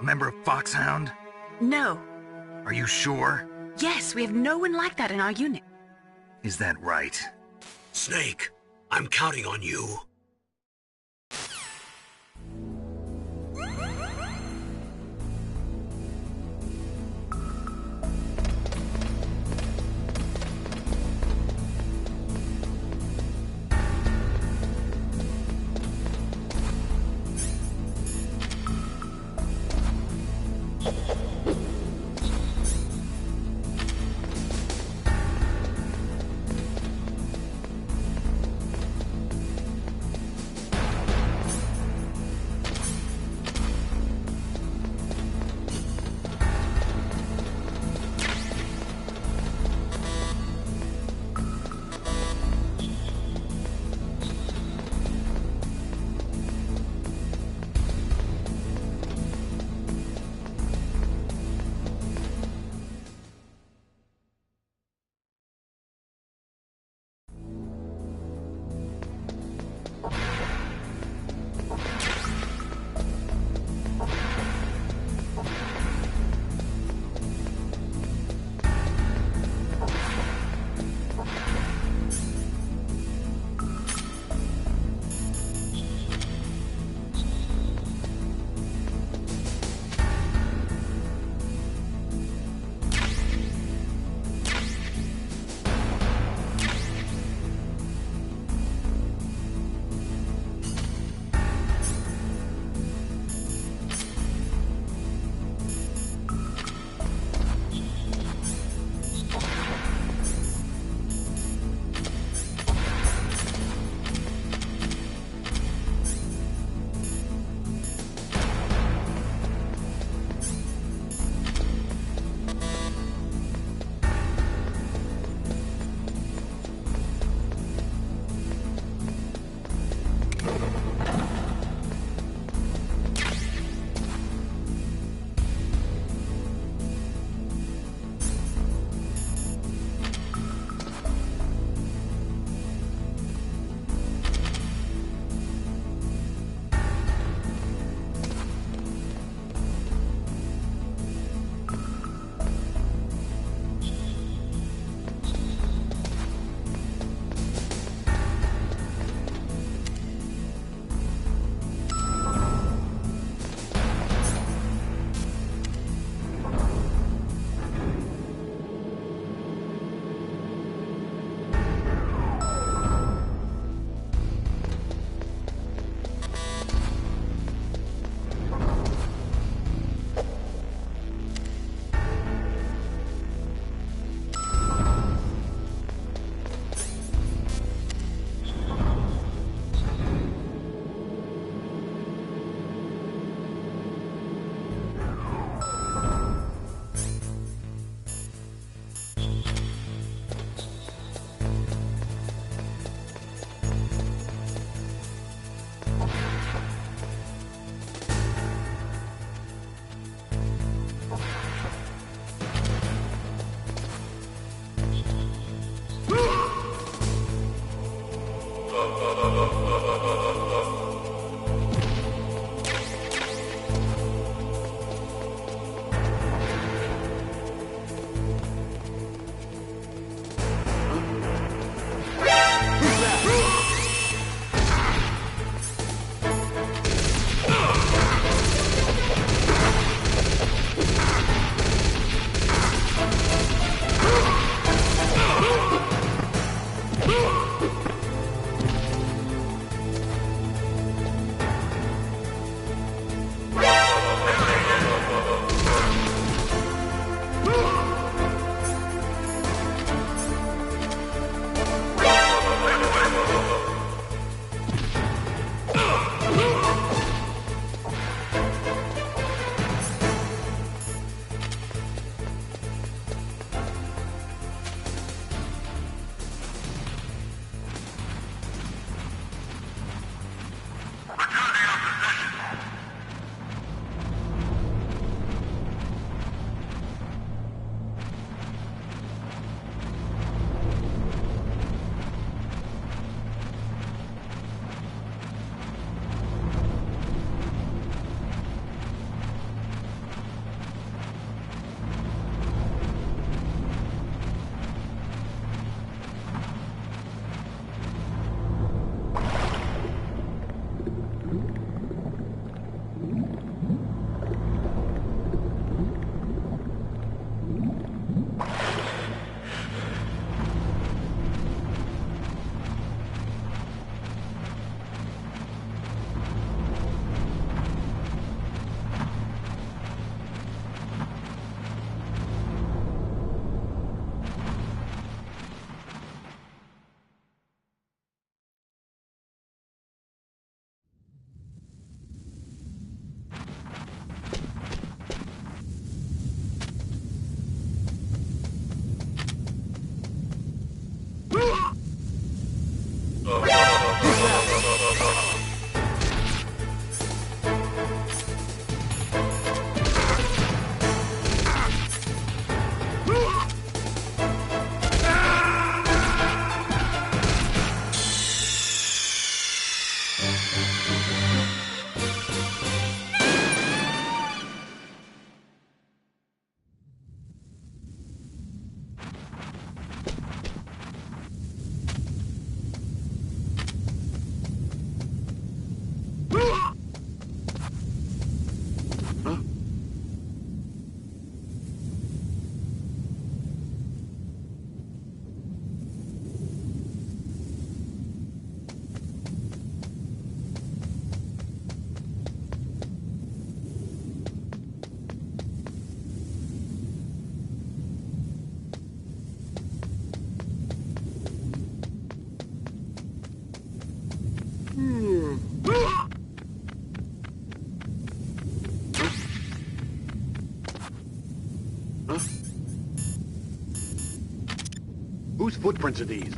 A member of Foxhound? No. Are you sure? Yes, we have no one like that in our unit. Is that right? Snake, I'm counting on you. Whose footprints are these?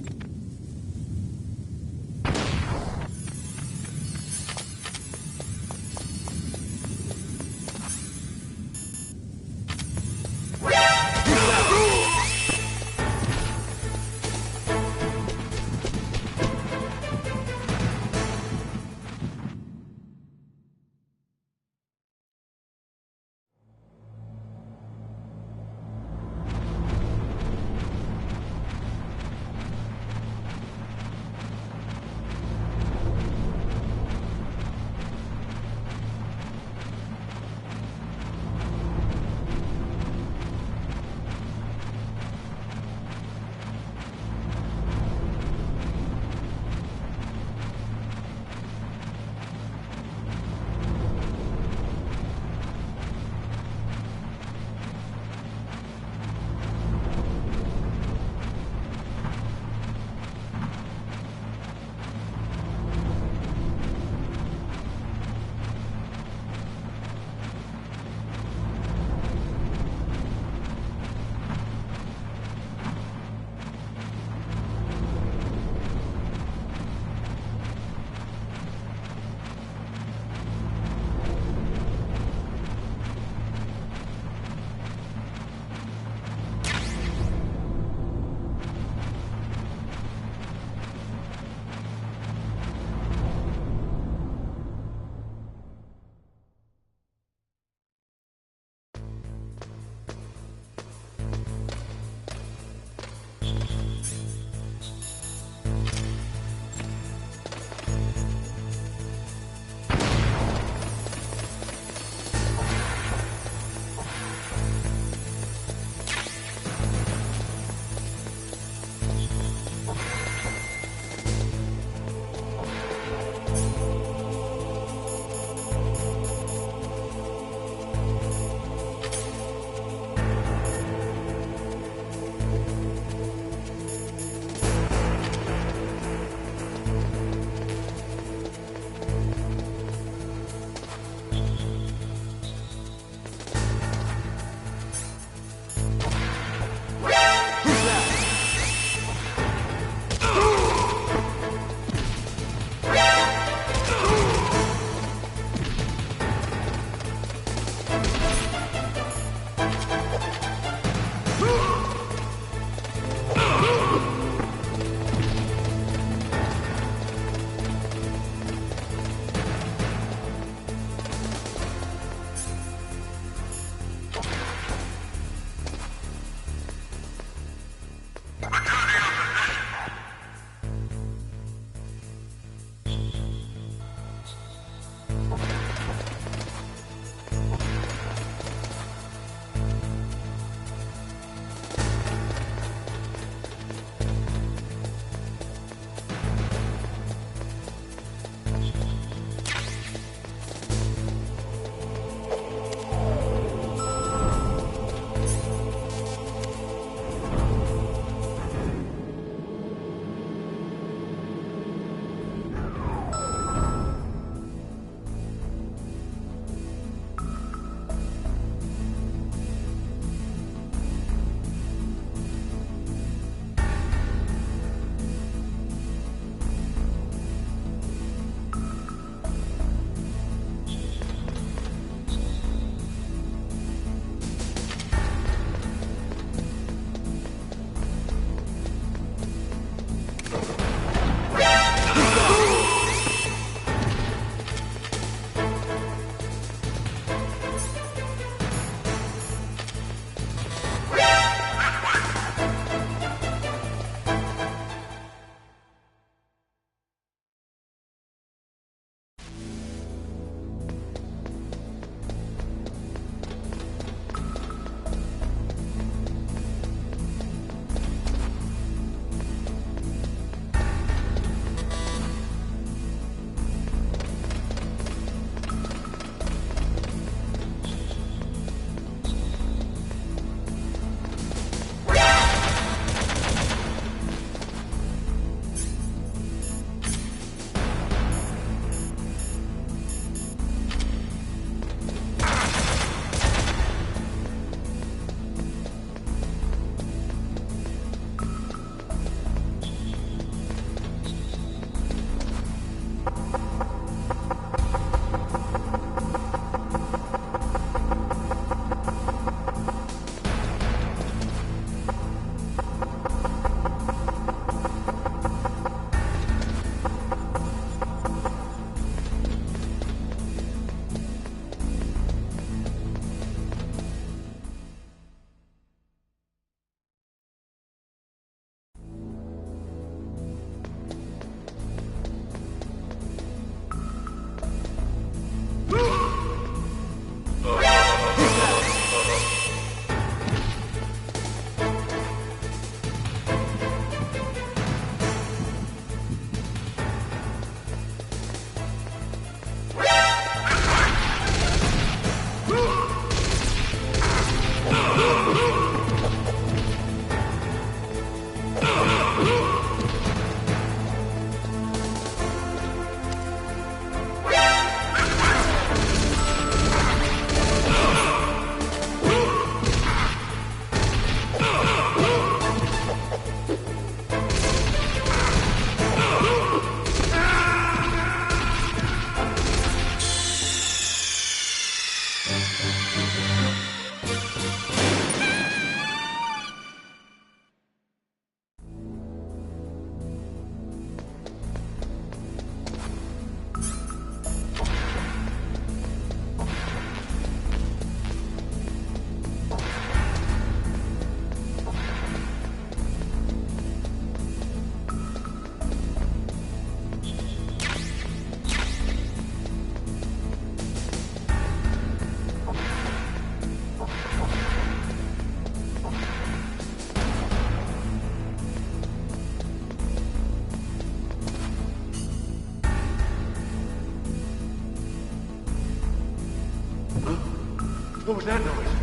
What was that noise?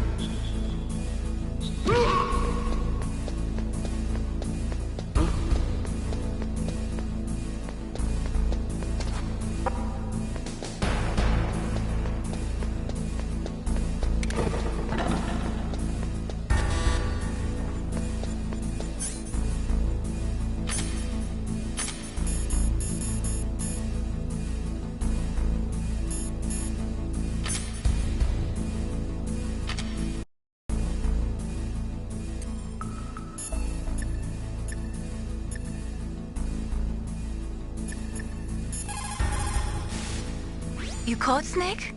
You called, Snake?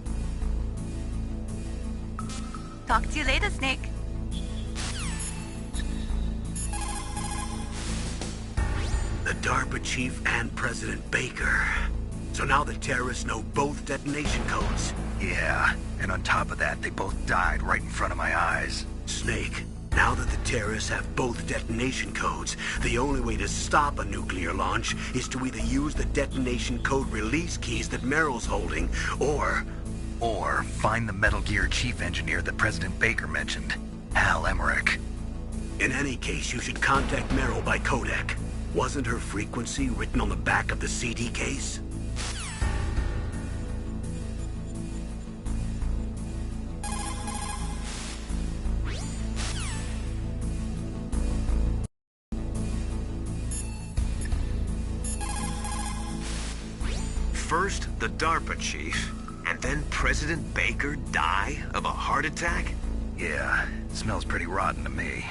Talk to you later, Snake. The DARPA chief and President Baker. So now the terrorists know both detonation codes. Yeah, and on top of that, they both died right in front of my eyes. Snake, now that the terrorists have both detonation codes, the only way to stop a nuclear launch is to either use the detonation code release keys that Meryl's holding, or find the Metal Gear chief engineer that President Baker mentioned, Hal Emmerich. In any case, you should contact Meryl by codec. Wasn't her frequency written on the back of the CD case? First, the DARPA chief, and then President Baker die of a heart attack? Yeah, smells pretty rotten to me.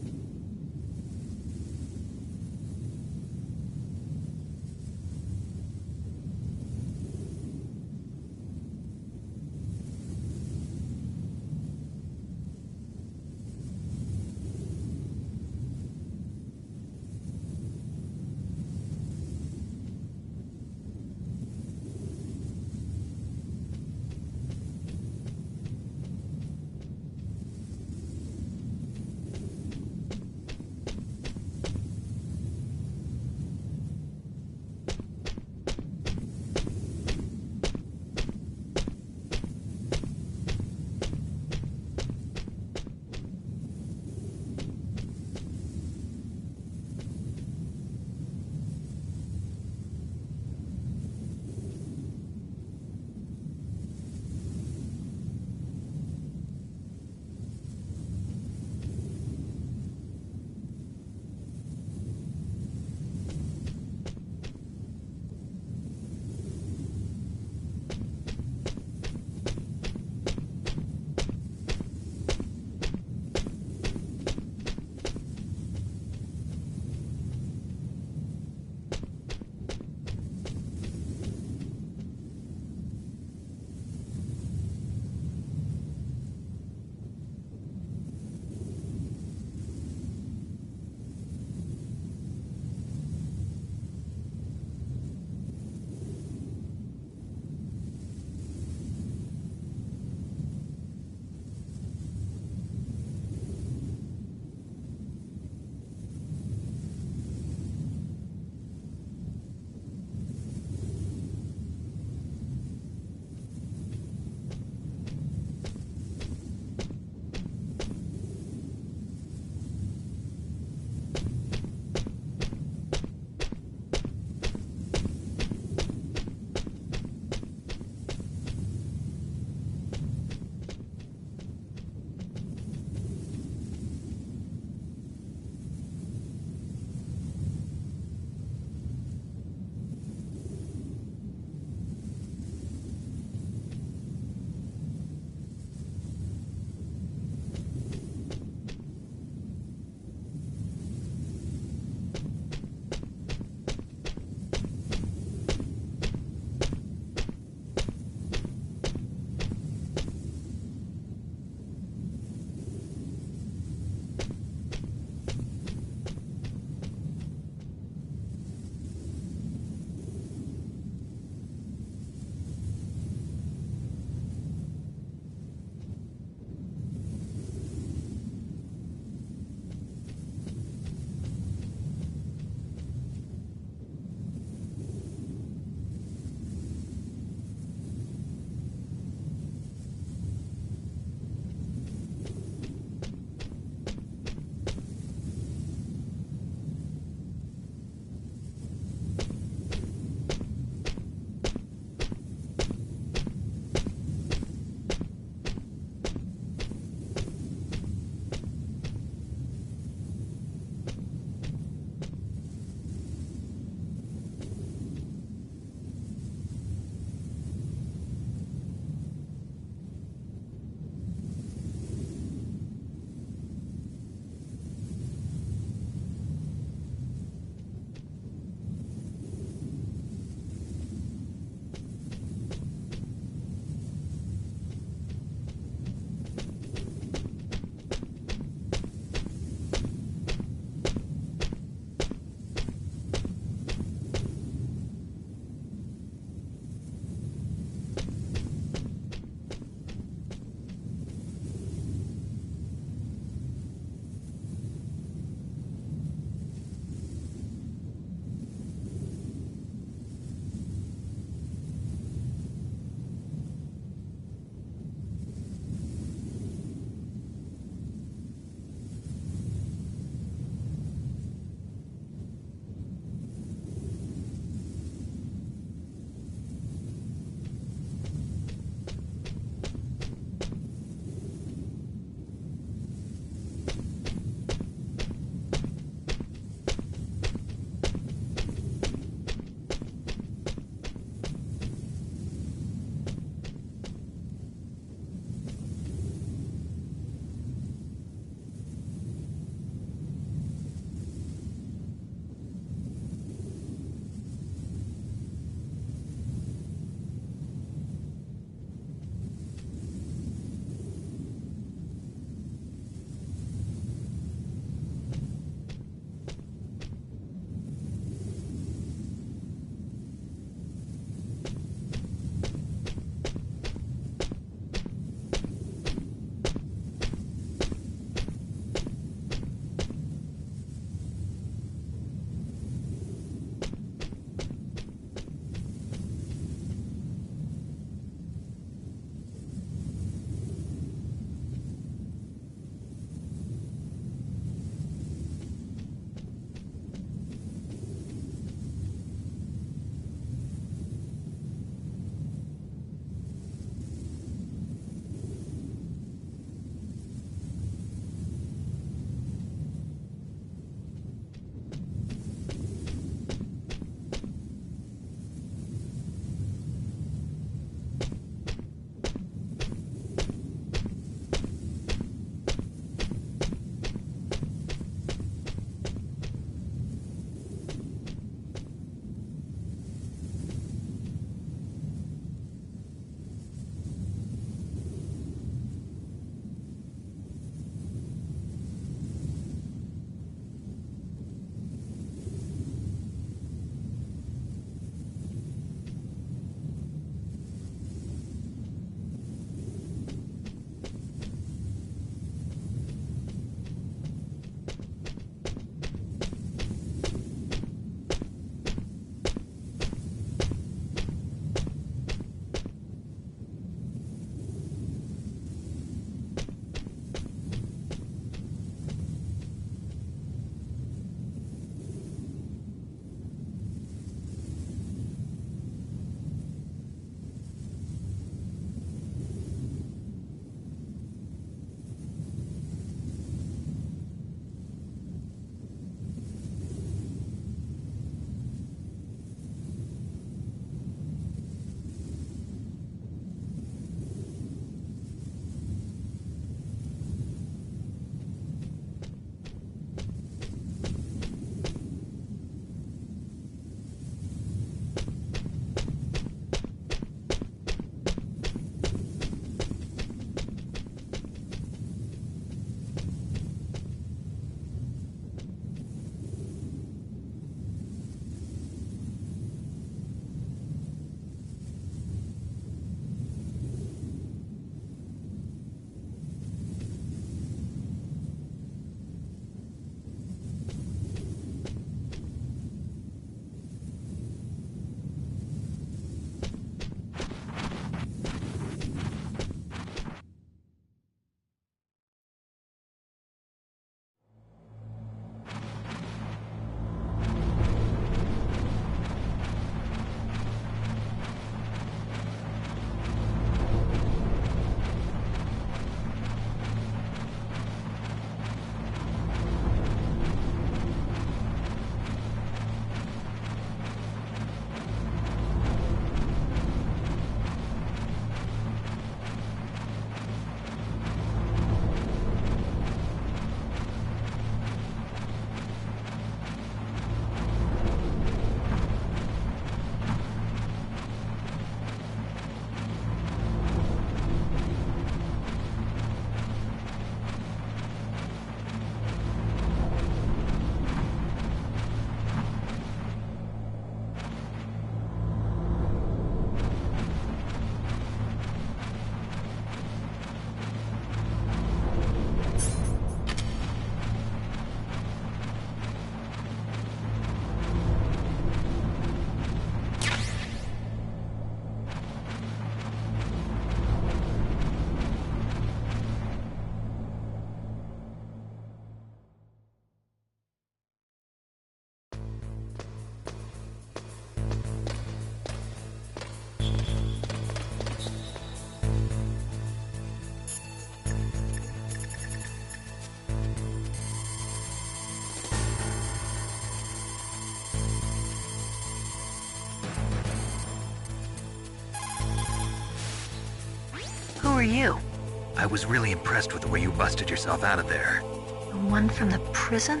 I was really impressed with the way you busted yourself out of there. The one from the prison?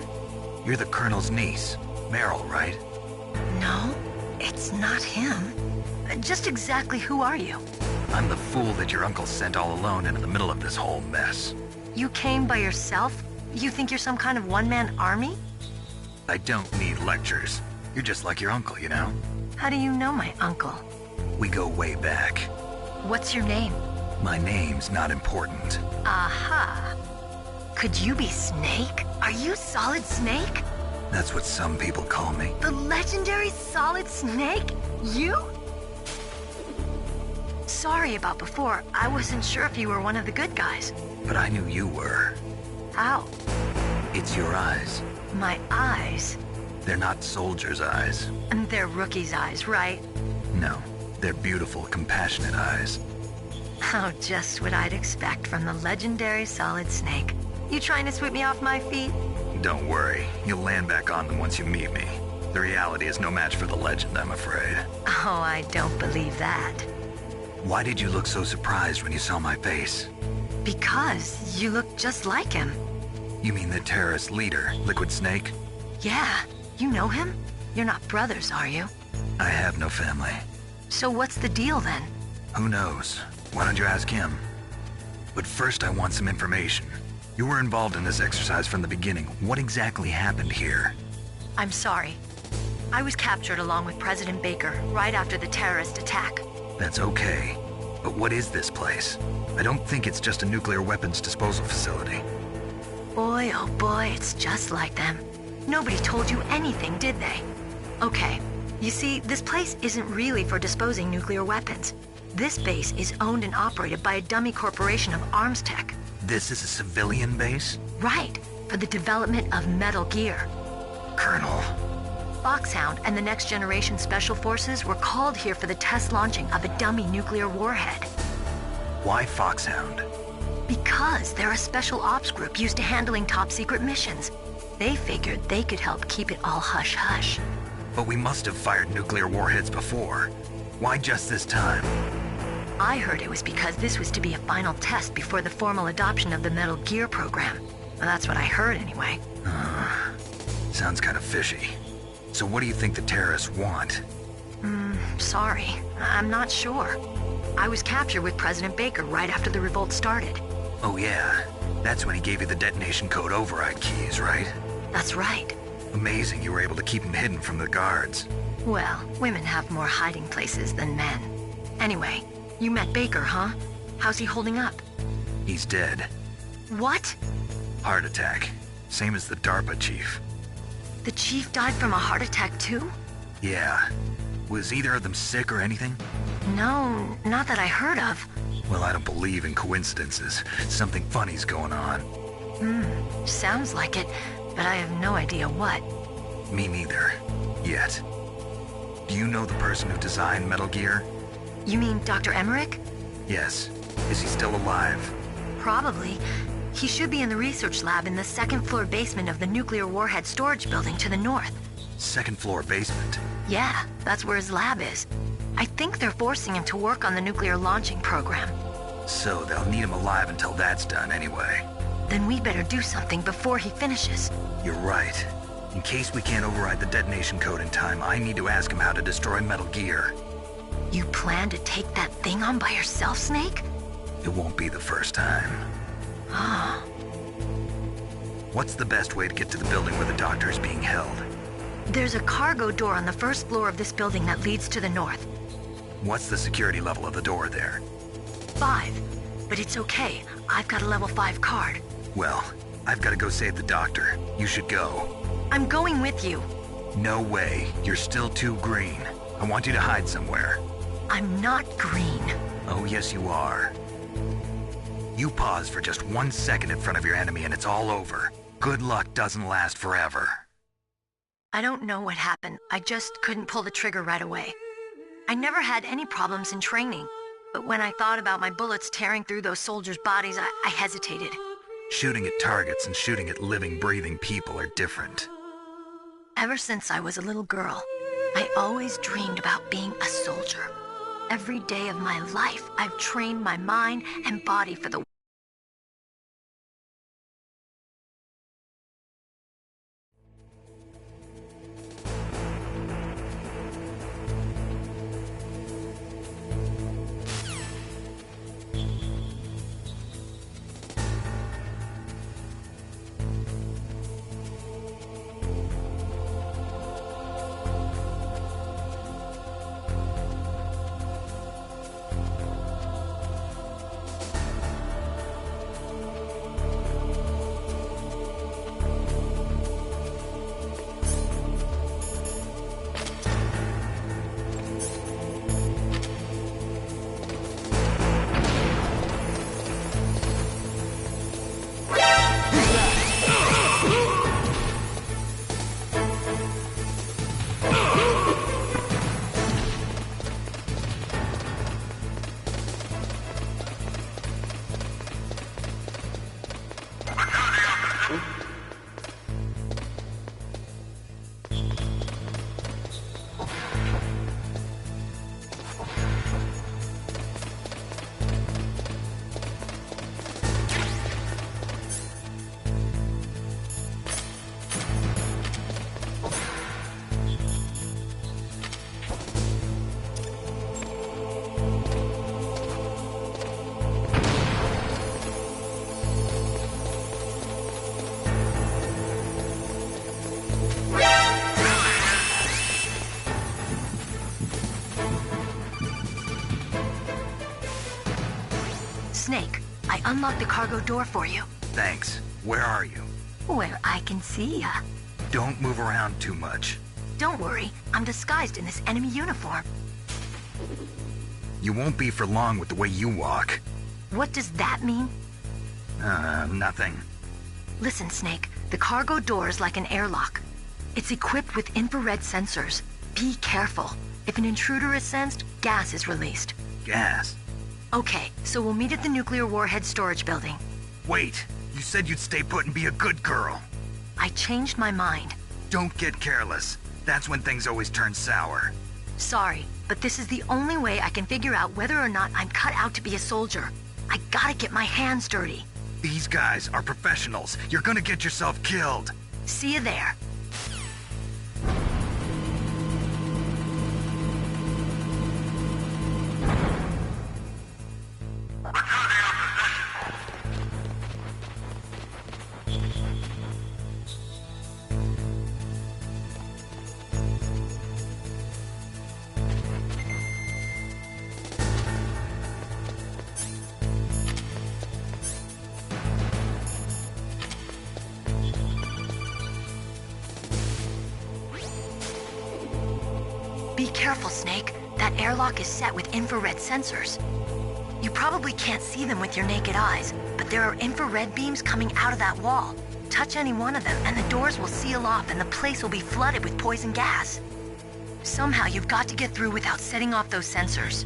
You're the Colonel's niece, Meryl, right? No, it's not him. Just exactly who are you? I'm the fool that your uncle sent all alone into the middle of this whole mess. You came by yourself? You think you're some kind of one-man army? I don't need lectures. You're just like your uncle, you know? How do you know my uncle? We go way back. What's your name? My name's not important. Aha. Could you be Snake? Are you Solid Snake? That's what some people call me. The legendary Solid Snake? You? Sorry about before. I wasn't sure if you were one of the good guys. But I knew you were. How? It's your eyes. My eyes? They're not soldiers' eyes. And they're rookies' eyes, right? No, they're beautiful, compassionate eyes. Oh, just what I'd expect from the legendary Solid Snake. You trying to sweep me off my feet? Don't worry, you'll land back on them once you meet me. The reality is no match for the legend, I'm afraid. Oh, I don't believe that. Why did you look so surprised when you saw my face? Because you look just like him. You mean the terrorist leader, Liquid Snake? Yeah, you know him? You're not brothers, are you? I have no family. So what's the deal then? Who knows? Why don't you ask him? But first I want some information. You were involved in this exercise from the beginning. What exactly happened here? I'm sorry. I was captured along with President Baker right after the terrorist attack. That's okay. But what is this place? I don't think it's just a nuclear weapons disposal facility. Boy, oh boy, it's just like them. Nobody told you anything, did they? Okay, you see, this place isn't really for disposing nuclear weapons. This base is owned and operated by a dummy corporation of arms tech. This is a civilian base? Right, for the development of Metal Gear. Colonel. Foxhound and the Next Generation Special Forces were called here for the test launching of a dummy nuclear warhead. Why Foxhound? Because they're a special ops group used to handling top-secret missions. They figured they could help keep it all hush-hush. But we must have fired nuclear warheads before. Why just this time? I heard it was because this was to be a final test before the formal adoption of the Metal Gear program. Well, that's what I heard anyway. Sounds kind of fishy. So what do you think the terrorists want? Sorry. I'm not sure. I was captured with President Baker right after the revolt started. Oh yeah, that's when he gave you the detonation code override keys, right? That's right. Amazing you were able to keep him hidden from the guards. Well, women have more hiding places than men. Anyway, you met Baker, huh? How's he holding up? He's dead. What? Heart attack. Same as the DARPA chief. The chief died from a heart attack too? Yeah. Was either of them sick or anything? No, not that I heard of. Well, I don't believe in coincidences. Something funny's going on. Sounds like it, but I have no idea what. Me neither. Yet. Do you know the person who designed Metal Gear? You mean Dr. Emmerich? Yes. Is he still alive? Probably. He should be in the research lab in the second-floor basement of the nuclear warhead storage building to the north. Second-floor basement? Yeah, that's where his lab is. I think they're forcing him to work on the nuclear launching program. So they'll need him alive until that's done anyway. Then we better do something before he finishes. You're right. In case we can't override the detonation code in time, I need to ask him how to destroy Metal Gear. You plan to take that thing on by yourself, Snake? It won't be the first time. Ah. What's the best way to get to the building where the doctor is being held? There's a cargo door on the first floor of this building that leads to the north. What's the security level of the door there? 5. But it's okay. I've got a level 5 card. Well, I've got to go save the doctor. You should go. I'm going with you. No way. You're still too green. I want you to hide somewhere. I'm not green. Oh, yes, you are. You pause for just 1 second in front of your enemy and it's all over. Good luck doesn't last forever. I don't know what happened. I just couldn't pull the trigger right away. I never had any problems in training, but when I thought about my bullets tearing through those soldiers' bodies, I hesitated. Shooting at targets and shooting at living, breathing people are different. Ever since I was a little girl, I always dreamed about being a soldier. Every day of my life, I've trained my mind and body for the I unlocked the cargo door for you. Thanks. Where are you? Where I can see ya. Don't move around too much. Don't worry, I'm disguised in this enemy uniform. You won't be for long with the way you walk. What does that mean? Nothing. Listen, Snake, the cargo door is like an airlock. It's equipped with infrared sensors. Be careful. If an intruder is sensed, gas is released. Gas? Okay, so we'll meet at the nuclear warhead storage building. Wait, you said you'd stay put and be a good girl. I changed my mind. Don't get careless. That's when things always turn sour. Sorry, but this is the only way I can figure out whether or not I'm cut out to be a soldier. I gotta get my hands dirty. These guys are professionals. You're gonna get yourself killed. See you there. Be careful, Snake. That airlock is set with infrared sensors. You probably can't see them with your naked eyes, but there are infrared beams coming out of that wall. Touch any one of them and the doors will seal off and the place will be flooded with poison gas. Somehow you've got to get through without setting off those sensors.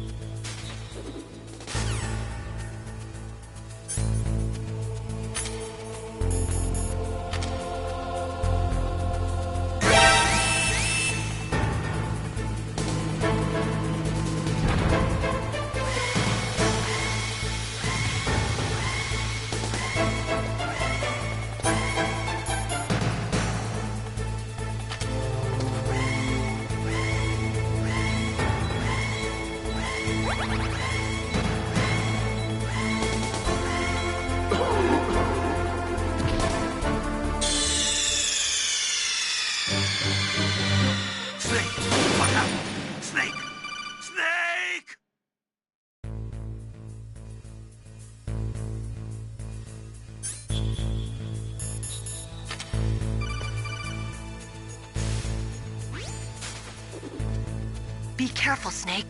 Be careful, Snake.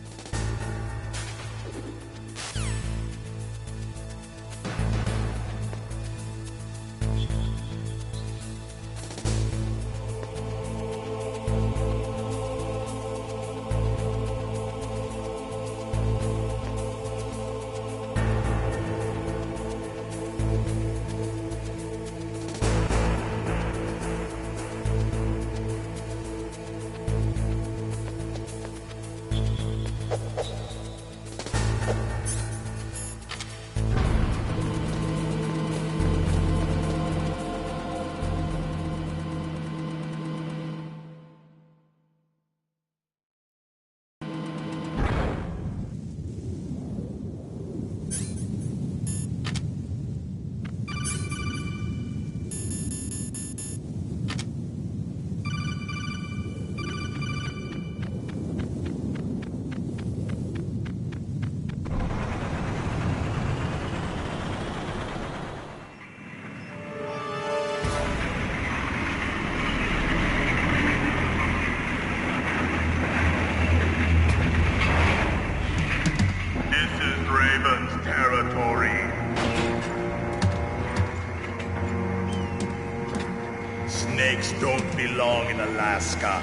Snakes don't belong in Alaska.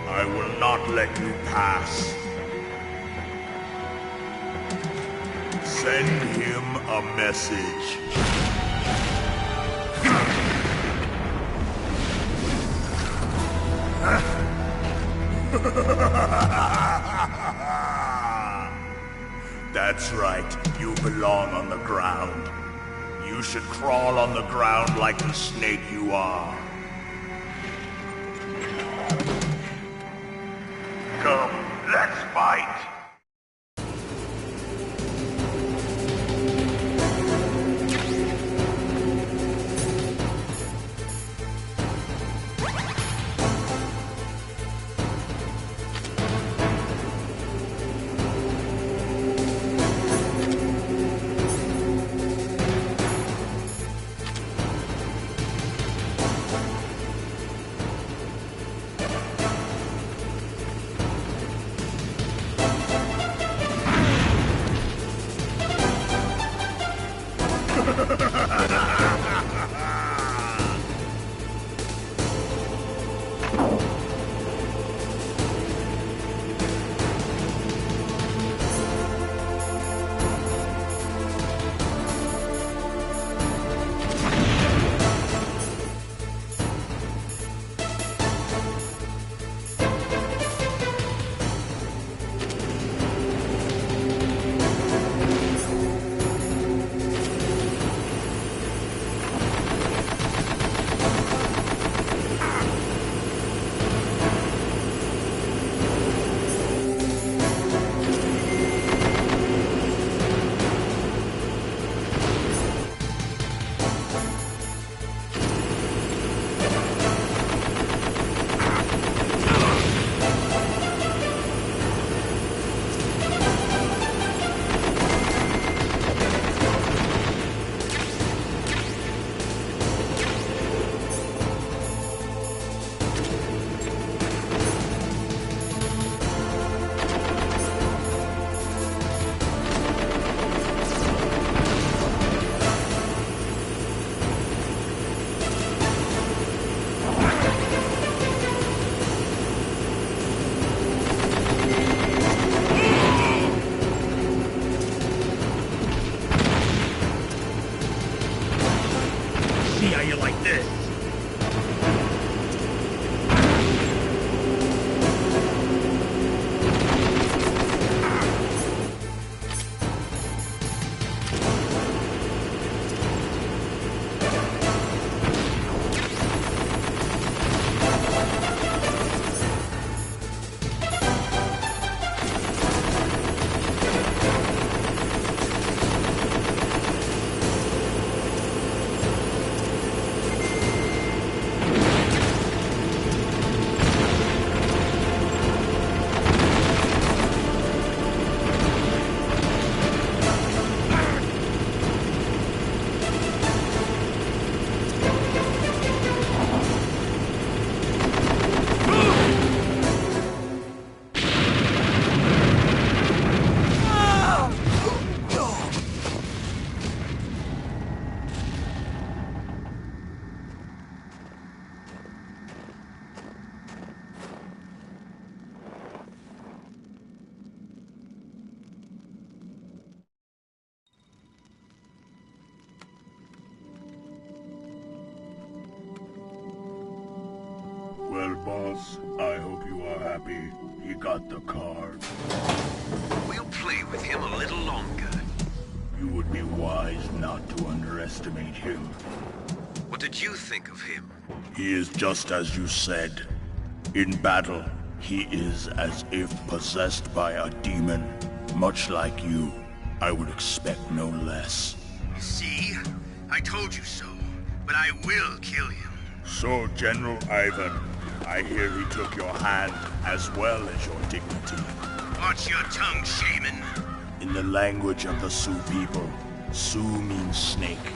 I will not let you pass. Send him a message. That's right, you belong on the ground. You should crawl on the ground like the snake you are. Come, let's fight! see how you like this. Well, boss, I hope you are happy. He got the card. We'll play with him a little longer. You would be wise not to underestimate him. What did you think of him? He is just as you said. In battle, he is as if possessed by a demon. Much like you, I would expect no less. You see? I told you so. But I will kill him. So, General Ivan, I hear he took your hand as well as your dignity. Watch your tongue, shaman. In the language of the Sioux people, Sioux means snake.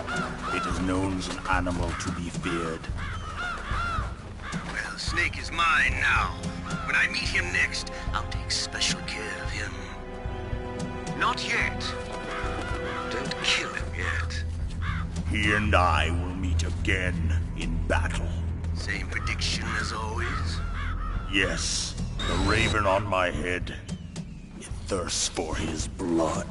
It is known as an animal to be feared. Well, Snake is mine now. When I meet him next, I'll take special care of him. Not yet. Don't kill him yet. He and I will meet again in battle. Same prediction as always? Yes, the raven on my head. It thirsts for his blood.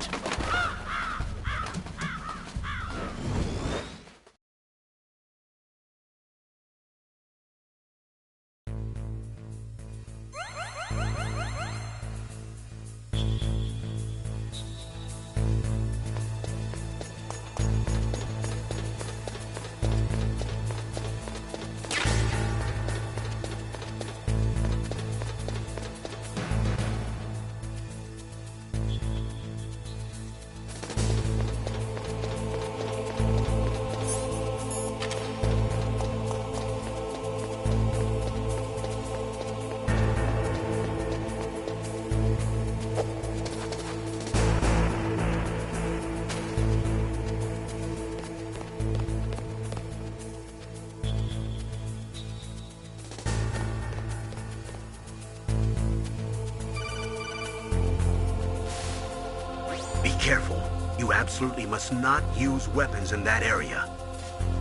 Be careful. You absolutely must not use weapons in that area.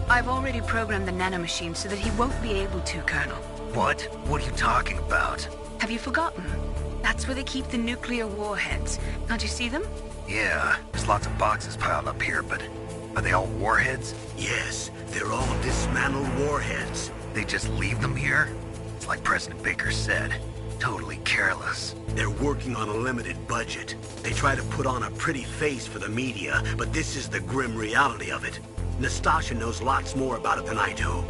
I've already programmed the nanomachine so that he won't be able to, Colonel. What? What are you talking about? Have you forgotten? That's where they keep the nuclear warheads. Can't you see them? Yeah, there's lots of boxes piled up here, but are they all warheads? Yes, they're all dismantled warheads. They just leave them here? It's like President Baker said. Totally careless. They're working on a limited budget. They try to put on a pretty face for the media, but this is the grim reality of it. Nastasha knows lots more about it than I do.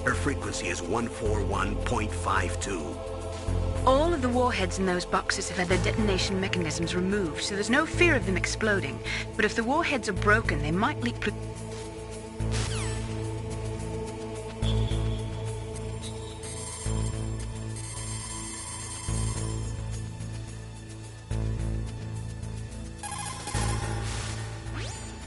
Her frequency is 141.52. All of the warheads in those boxes have had their detonation mechanisms removed, so there's no fear of them exploding. But if the warheads are broken, they might leak...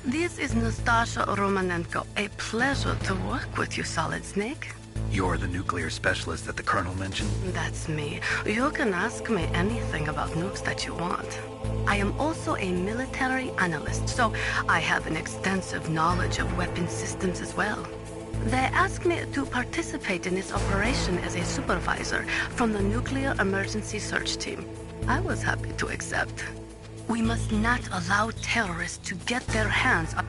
This is Nastasha Romanenko. A pleasure to work with you, Solid Snake. You're the nuclear specialist that the Colonel mentioned? That's me. You can ask me anything about nukes that you want. I am also a military analyst, so I have an extensive knowledge of weapon systems as well. They asked me to participate in this operation as a supervisor from the Nuclear Emergency Search Team. I was happy to accept. We must not allow terrorists to get their hands on...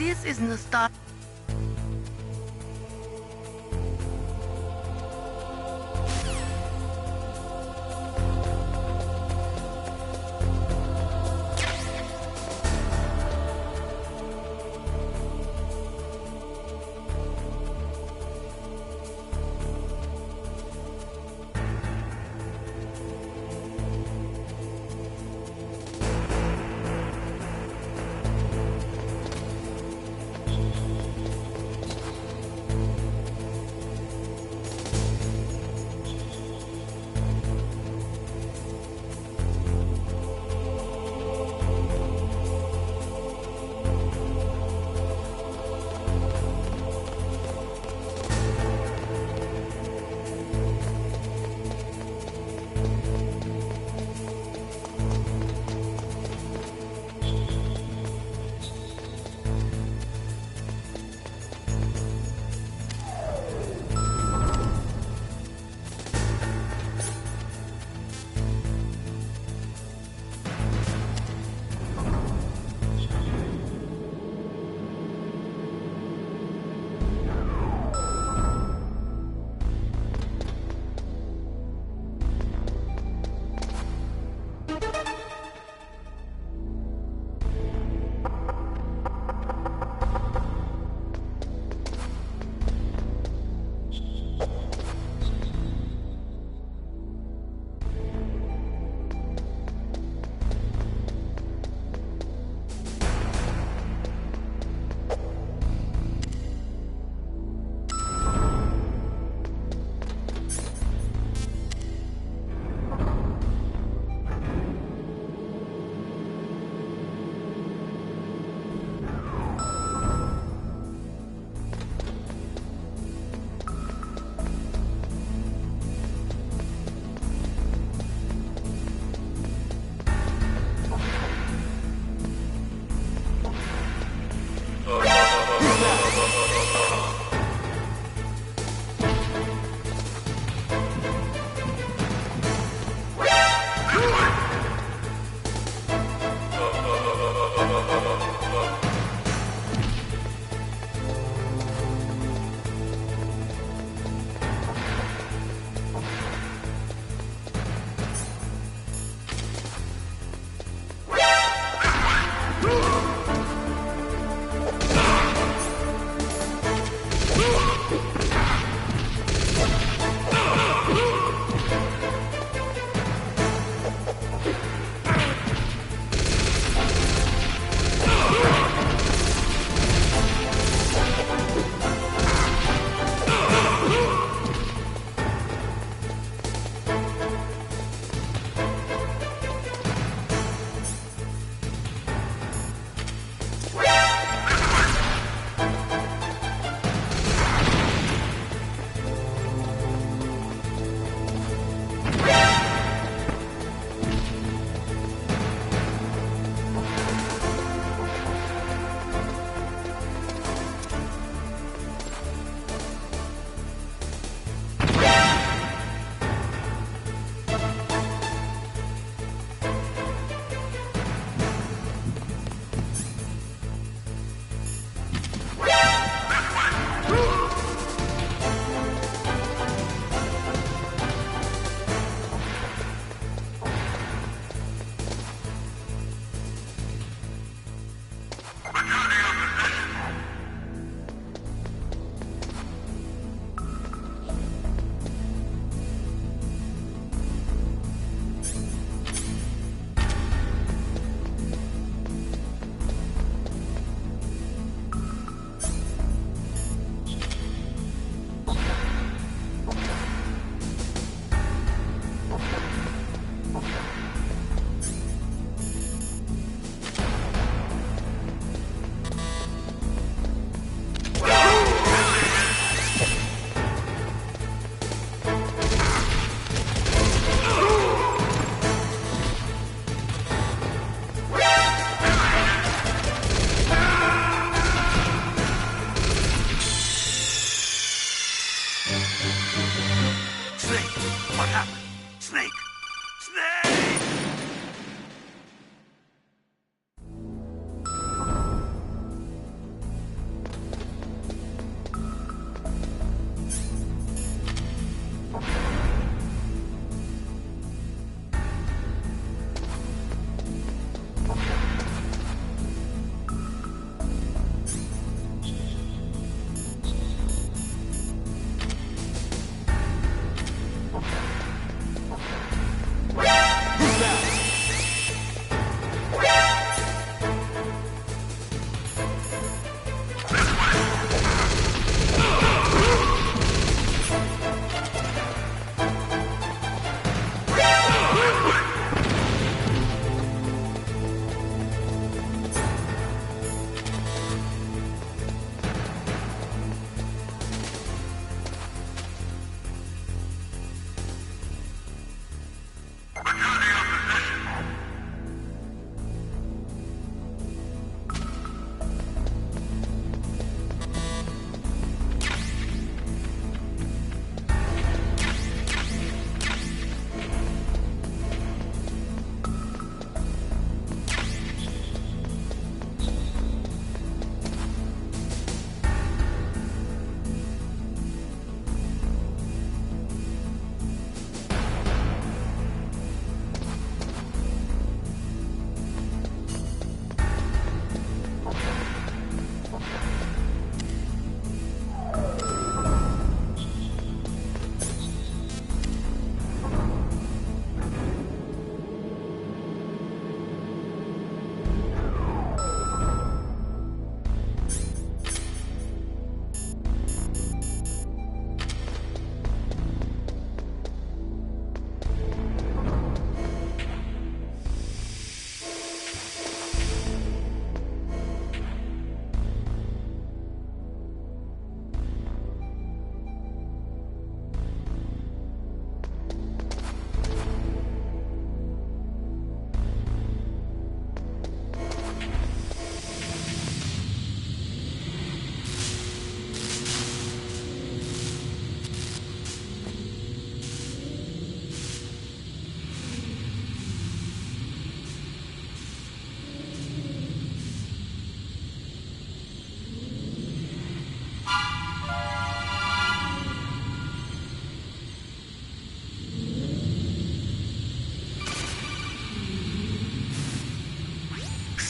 This is nostalgia.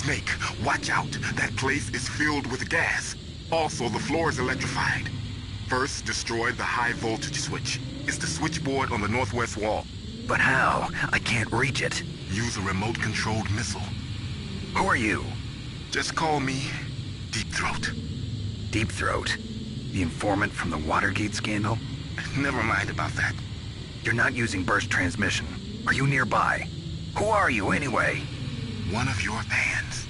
Snake, watch out. That place is filled with gas. Also, the floor is electrified. First, destroy the high voltage switch. It's the switchboard on the northwest wall. But how? I can't reach it. Use a remote-controlled missile. Who are you? Just call me Deep Throat. Deep Throat? The informant from the Watergate scandal? Never mind about that. You're not using burst transmission. Are you nearby? Who are you, anyway? One of your fans.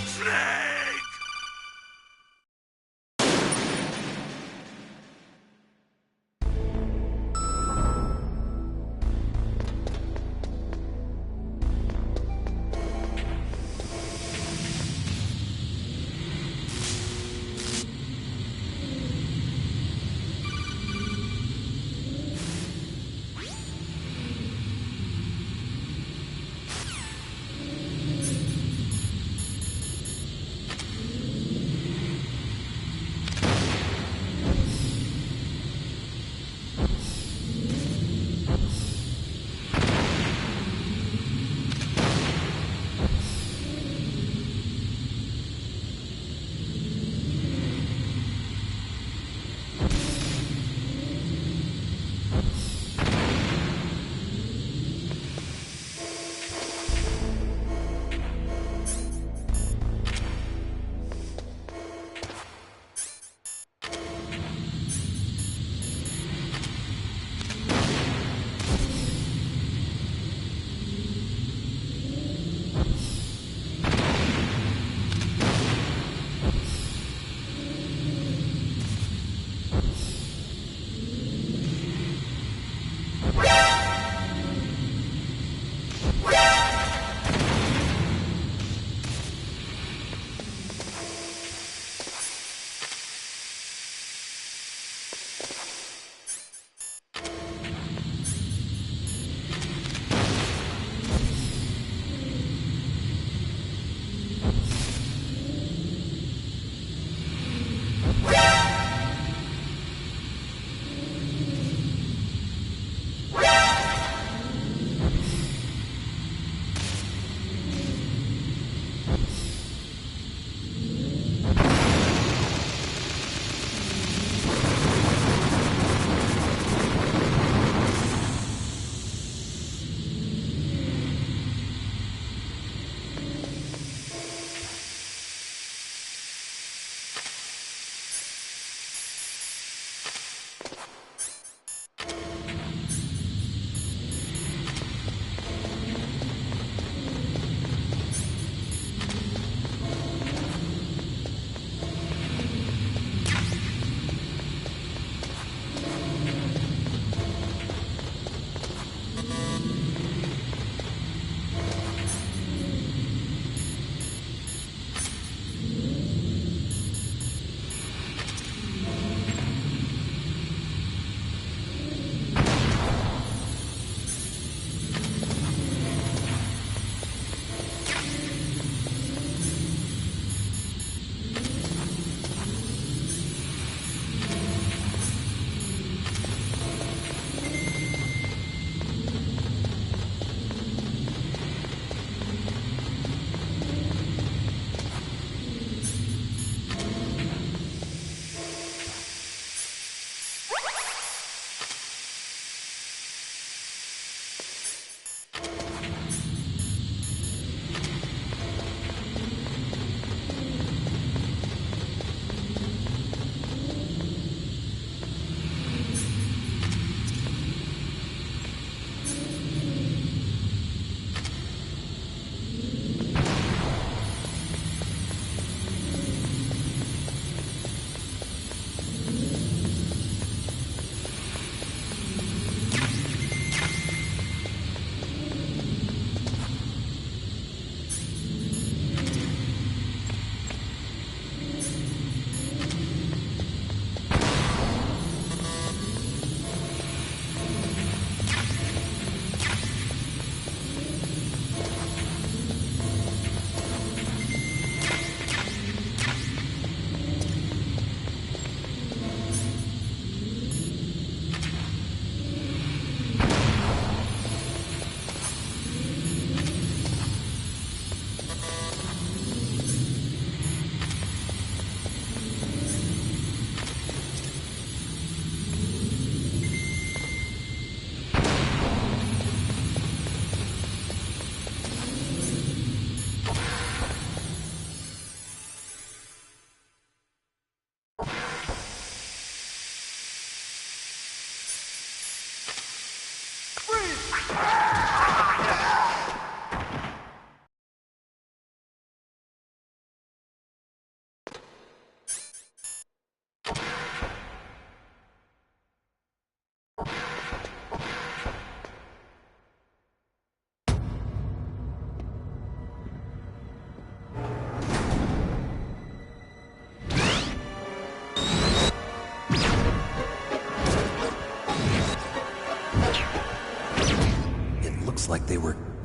Snake!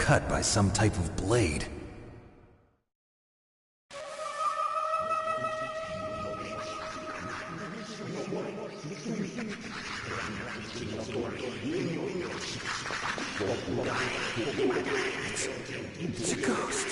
cut by some type of blade. It's a ghost.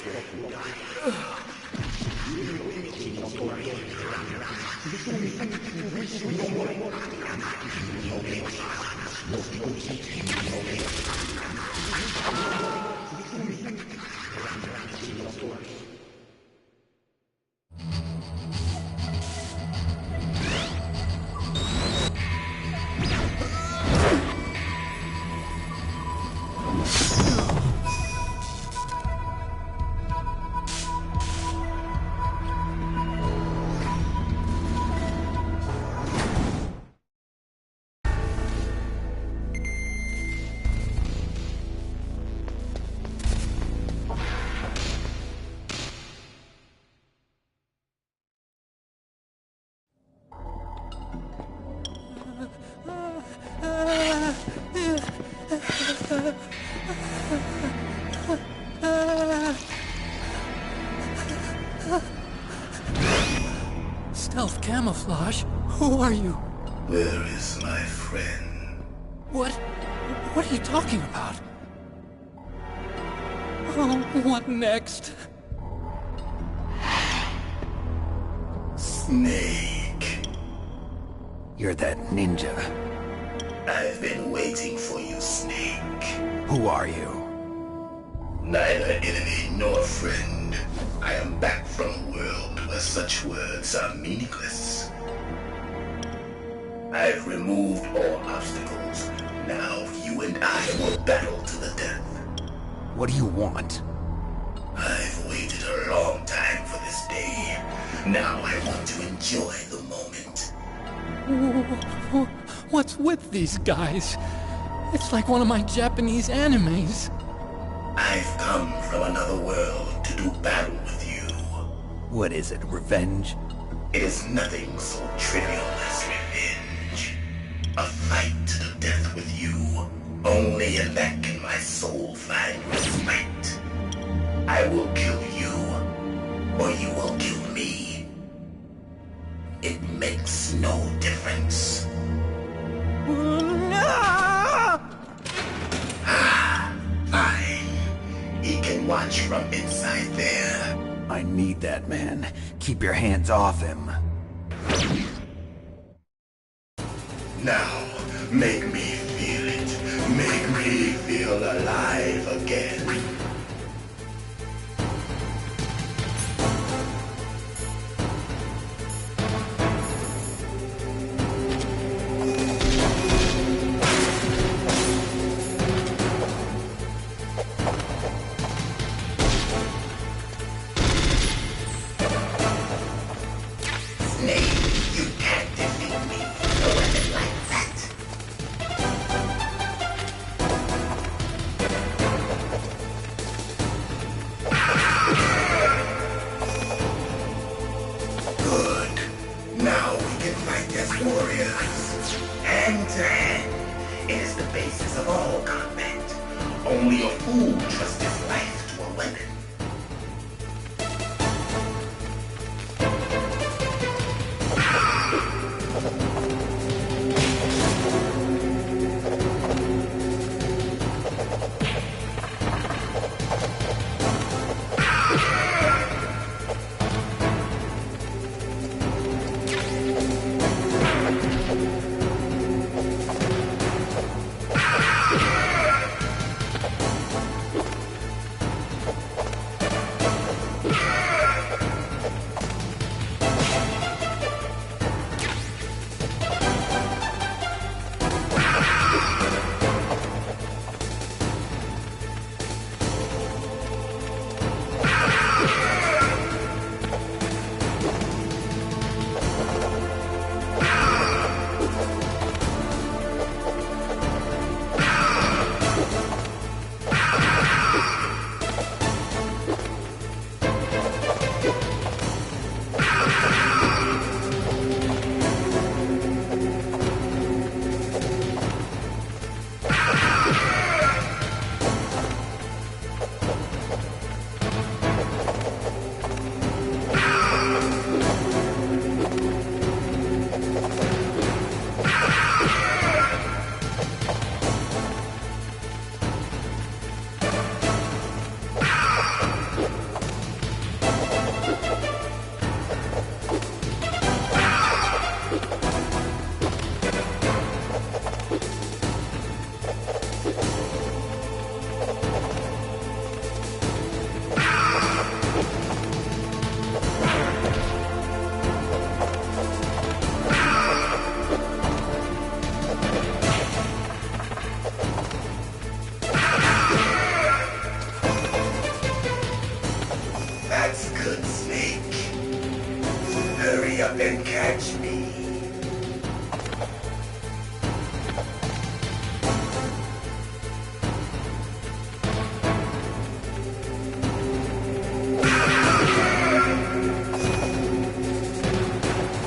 Stealth camouflage? Who are you? Where is my friend? What are you talking about? Oh, what next? Snake. You're that ninja. I've been waiting for you, Snake. Who are you? Neither enemy nor friend. I am back from a world where such words are meaningless. I've removed all obstacles. Now you and I will battle to the death. What do you want? I've waited a long time for this day. Now I want to enjoy the moment. What's with these guys? It's like one of my Japanese animes. I've come from another world to do battle with you. What is it, revenge? It is nothing so trivial as revenge. A fight to the death with you. Only in that can my soul find respite. I will kill you, or you will kill me. It makes no difference. Fine. He can watch from inside there. I need that man. Keep your hands off him. Now, make me feel it. Make me feel alive again. Hurry up and catch me.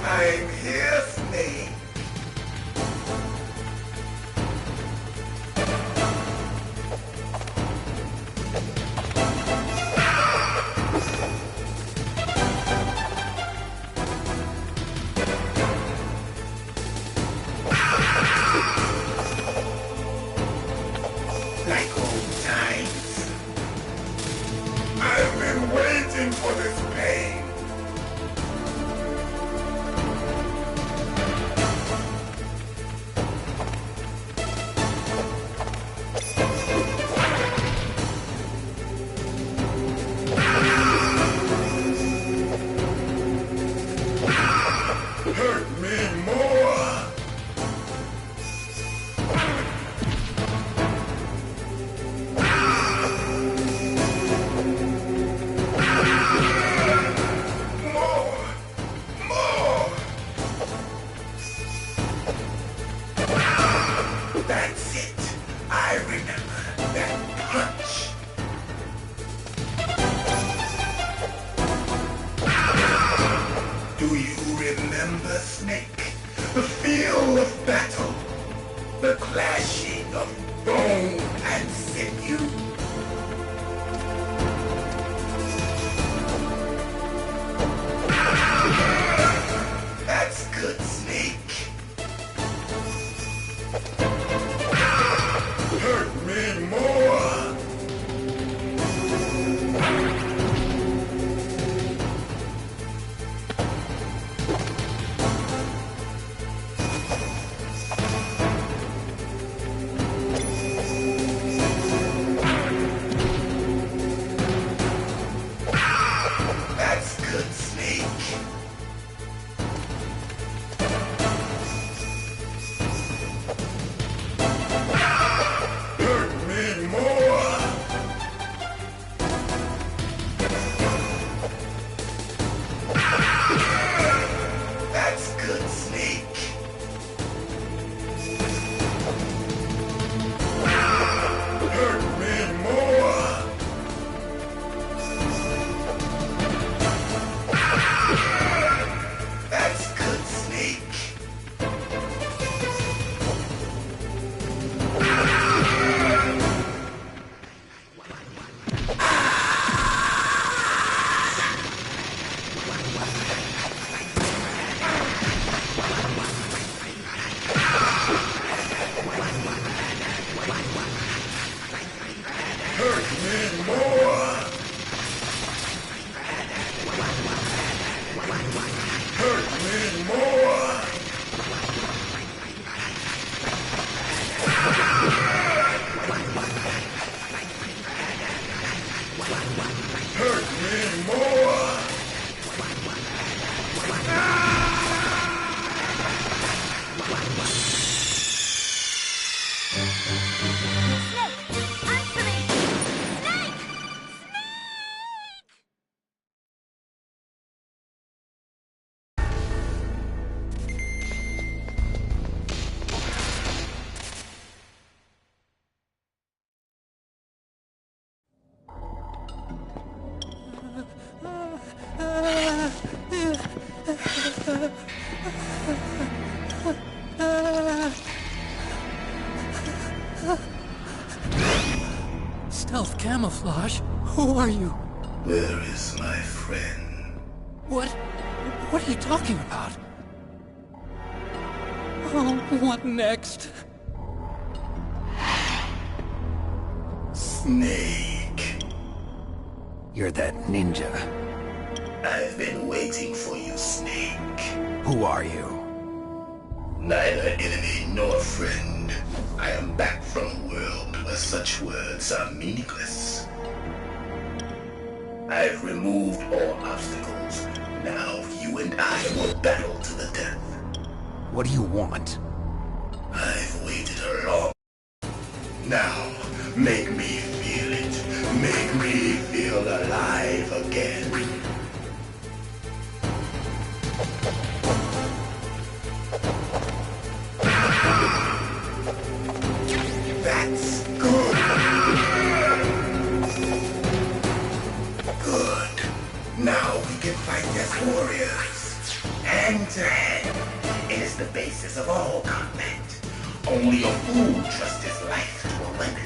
I'm here, Snake. Like old times. I've been waiting for this pain. Hurt me more. That's it. I remember that punch. Do you remember, Snake? The feel of battle. The clashing of bone and sinew. That's good, Snake. Hurt me more. That's good, Snake. Hurt me more. That's good, Snake. Hurt me more. That's good, Snake. Hurt me more. Hurt me more. Hurt me more. Stealth camouflage? Who are you? Where is my friend? What are you talking about? Oh, what next? Snake. You're that ninja. I've been waiting for you, Snake. Who are you? Neither enemy nor friend. I am back from a world where such words are meaningless. I've removed all obstacles. Now you and I will battle to the death. What do you want? I've waited a long... Now, make me feel it. Make me feel alive again. we can fight as warriors. Hand to hand. It is the basis of all combat. Only a fool trusts his life to a weapon.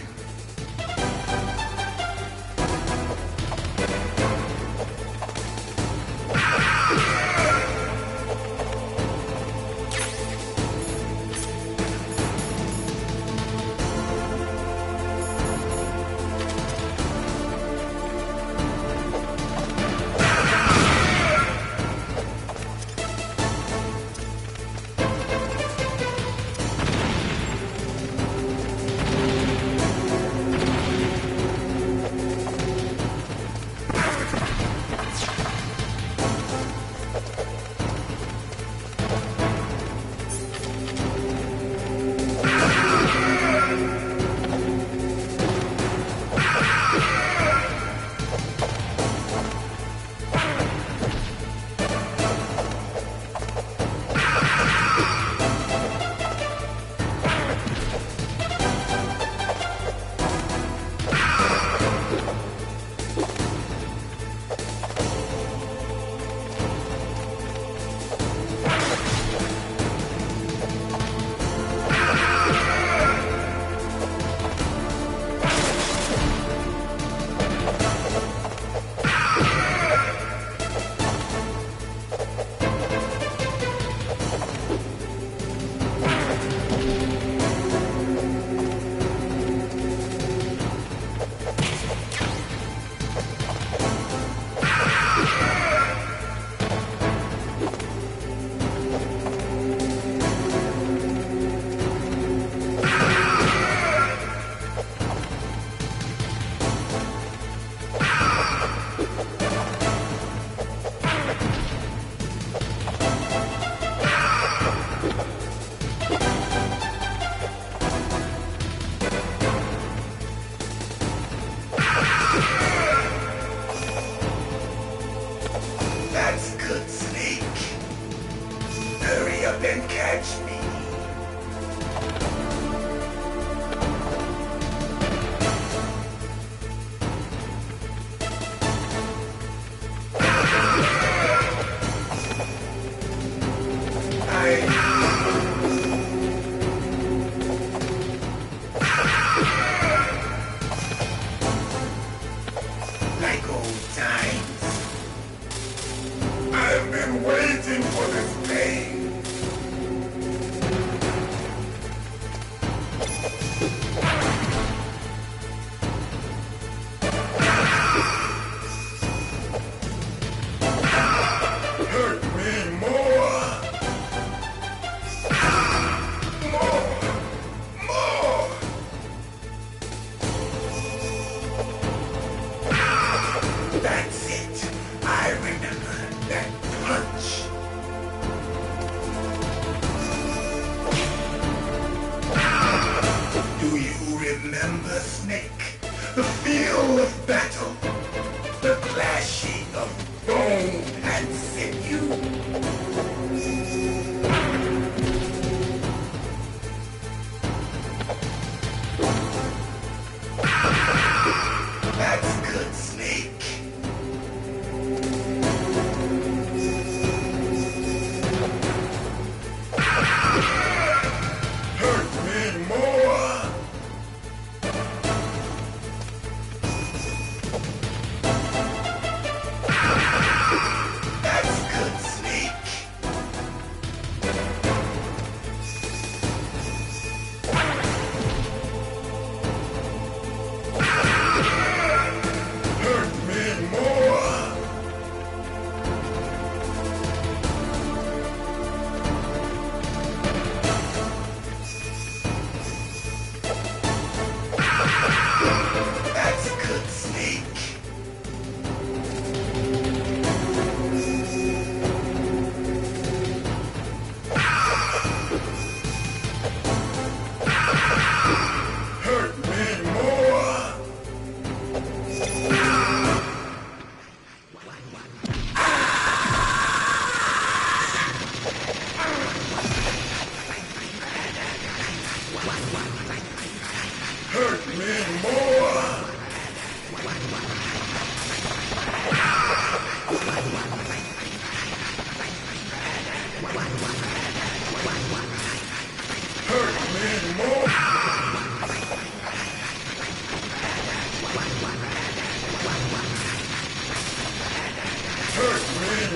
That's good, Snake. Hurry up and catch me. Like old times. I've been waiting for this day.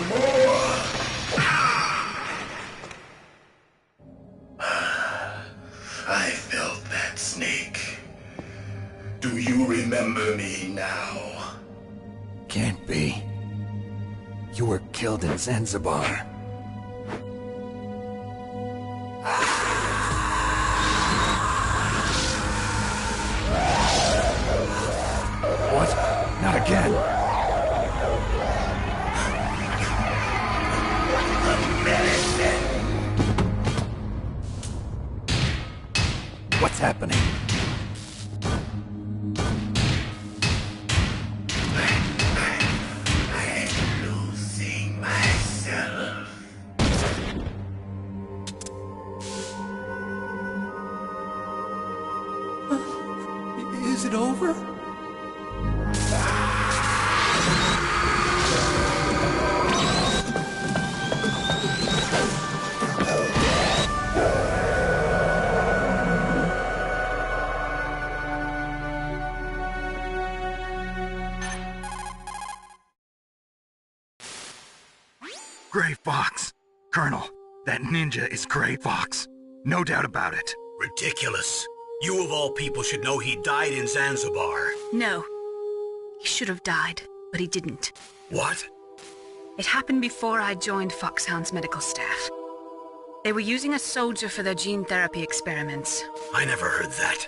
more! I felt that, Snake. Do you remember me now? Can't be. You were killed in Zanzibar. What? Not again. What's happening? I'm losing myself. Is it over? Gray Fox. Colonel, that ninja is Gray Fox. No doubt about it. Ridiculous. You of all people should know he died in Zanzibar. No. He should have died, but he didn't. What? It happened before I joined Foxhound's medical staff. They were using a soldier for their gene therapy experiments. I never heard that.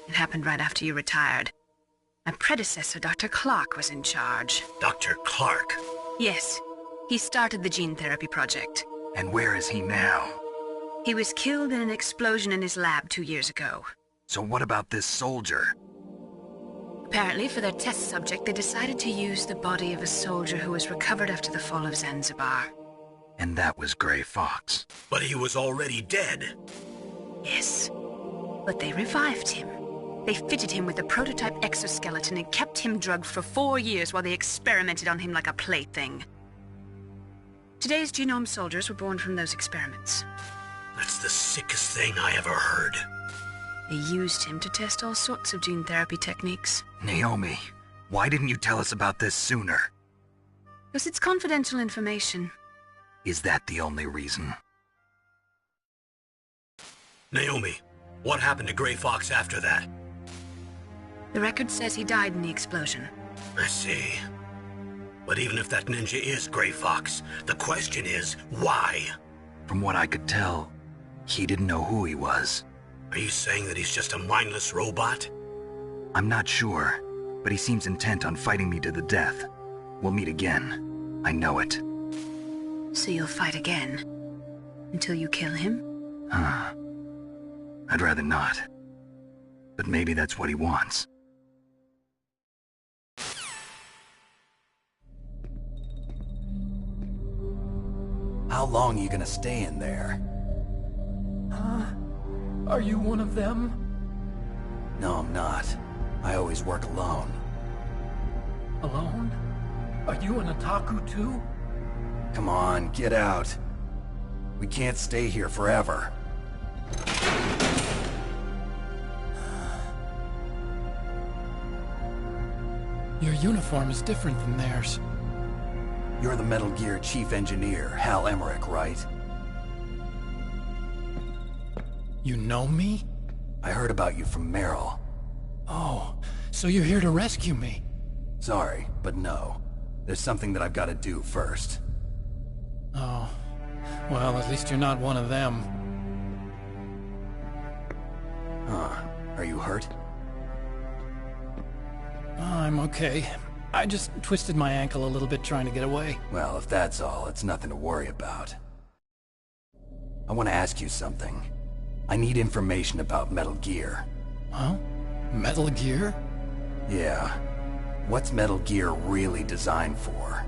It happened right after you retired. My predecessor, Dr. Clark, was in charge. Dr. Clark? Yes. He started the gene therapy project. And where is he now? He was killed in an explosion in his lab 2 years ago. So what about this soldier? Apparently, for their test subject, they decided to use the body of a soldier who was recovered after the fall of Zanzibar. And that was Gray Fox. But he was already dead. Yes. But they revived him. They fitted him with a prototype exoskeleton and kept him drugged for 4 years while they experimented on him like a plaything. Today's genome soldiers were born from those experiments. That's the sickest thing I ever heard. They used him to test all sorts of gene therapy techniques. Naomi, why didn't you tell us about this sooner? Because it's confidential information. Is that the only reason? Naomi, what happened to Gray Fox after that? The record says he died in the explosion. I see. But even if that ninja is Gray Fox, the question is, why? From what I could tell, he didn't know who he was. Are you saying that he's just a mindless robot? I'm not sure, but he seems intent on fighting me to the death. We'll meet again. I know it. So you'll fight again? Until you kill him? Huh. I'd rather not. But maybe that's what he wants. How long are you gonna stay in there? Huh? Are you one of them? No, I'm not. I always work alone. Alone? Are you an otaku too? Come on, get out. We can't stay here forever. Your uniform is different than theirs. You're the Metal Gear Chief Engineer, Hal Emmerich, right? You know me? I heard about you from Meryl. Oh, so you're here to rescue me? Sorry, but no. There's something that I've got to do first. Oh. Well, at least you're not one of them. Huh. Are you hurt? I'm okay. I just twisted my ankle a little bit trying to get away. Well, if that's all, it's nothing to worry about. I want to ask you something. I need information about Metal Gear. Huh? Metal Gear? Yeah. What's Metal Gear really designed for?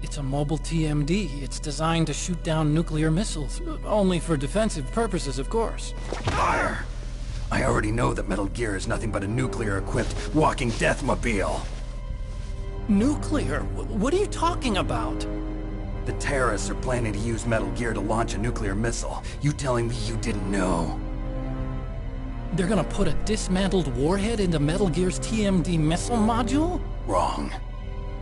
It's a mobile TMD. It's designed to shoot down nuclear missiles. Only for defensive purposes, of course. Fire! I already know that Metal Gear is nothing but a nuclear-equipped walking deathmobile. Nuclear? What are you talking about? The terrorists are planning to use Metal Gear to launch a nuclear missile. You telling me you didn't know? They're gonna put a dismantled warhead into Metal Gear's TMD missile module? Wrong.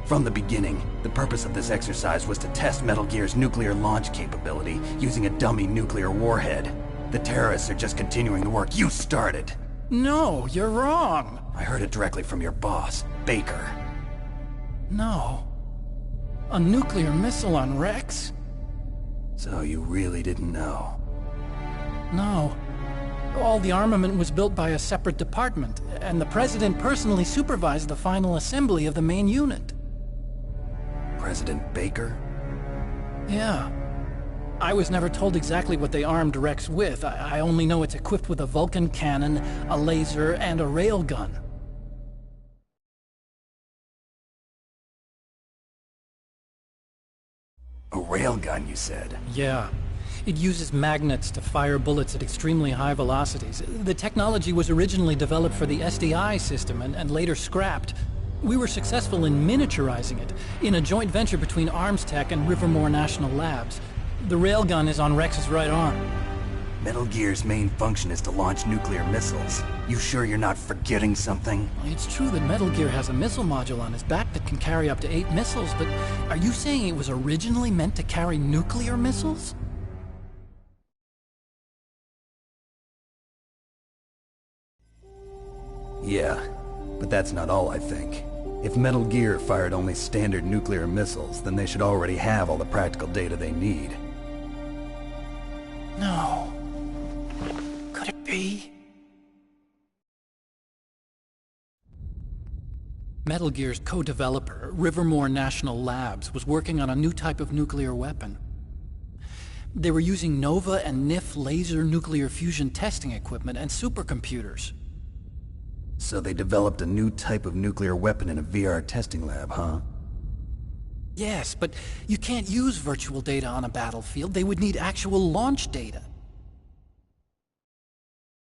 From the beginning, the purpose of this exercise was to test Metal Gear's nuclear launch capability using a dummy nuclear warhead. The terrorists are just continuing the work you started. No, you're wrong. I heard it directly from your boss, Baker. No. A nuclear missile on Rex? So you really didn't know? No. All the armament was built by a separate department, and the President personally supervised the final assembly of the main unit. President Baker? Yeah. I was never told exactly what they armed Rex with. I only know it's equipped with a Vulcan cannon, a laser, and a railgun. A railgun, you said? Yeah. It uses magnets to fire bullets at extremely high velocities. The technology was originally developed for the SDI system and later scrapped. We were successful in miniaturizing it, in a joint venture between ArmsTech and Rivermore National Labs. The railgun is on Rex's right arm. Metal Gear's main function is to launch nuclear missiles. You sure you're not forgetting something? It's true that Metal Gear has a missile module on his back that can carry up to 8 missiles, but are you saying it was originally meant to carry nuclear missiles? Yeah, but that's not all I think. If Metal Gear fired only standard nuclear missiles, then they should already have all the practical data they need. No. Could it be? Metal Gear's co-developer, Rivermore National Labs, was working on a new type of nuclear weapon. They were using NOVA and NIF laser nuclear fusion testing equipment and supercomputers. So they developed a new type of nuclear weapon in a VR testing lab, huh? Yes, but you can't use virtual data on a battlefield. They would need actual launch data.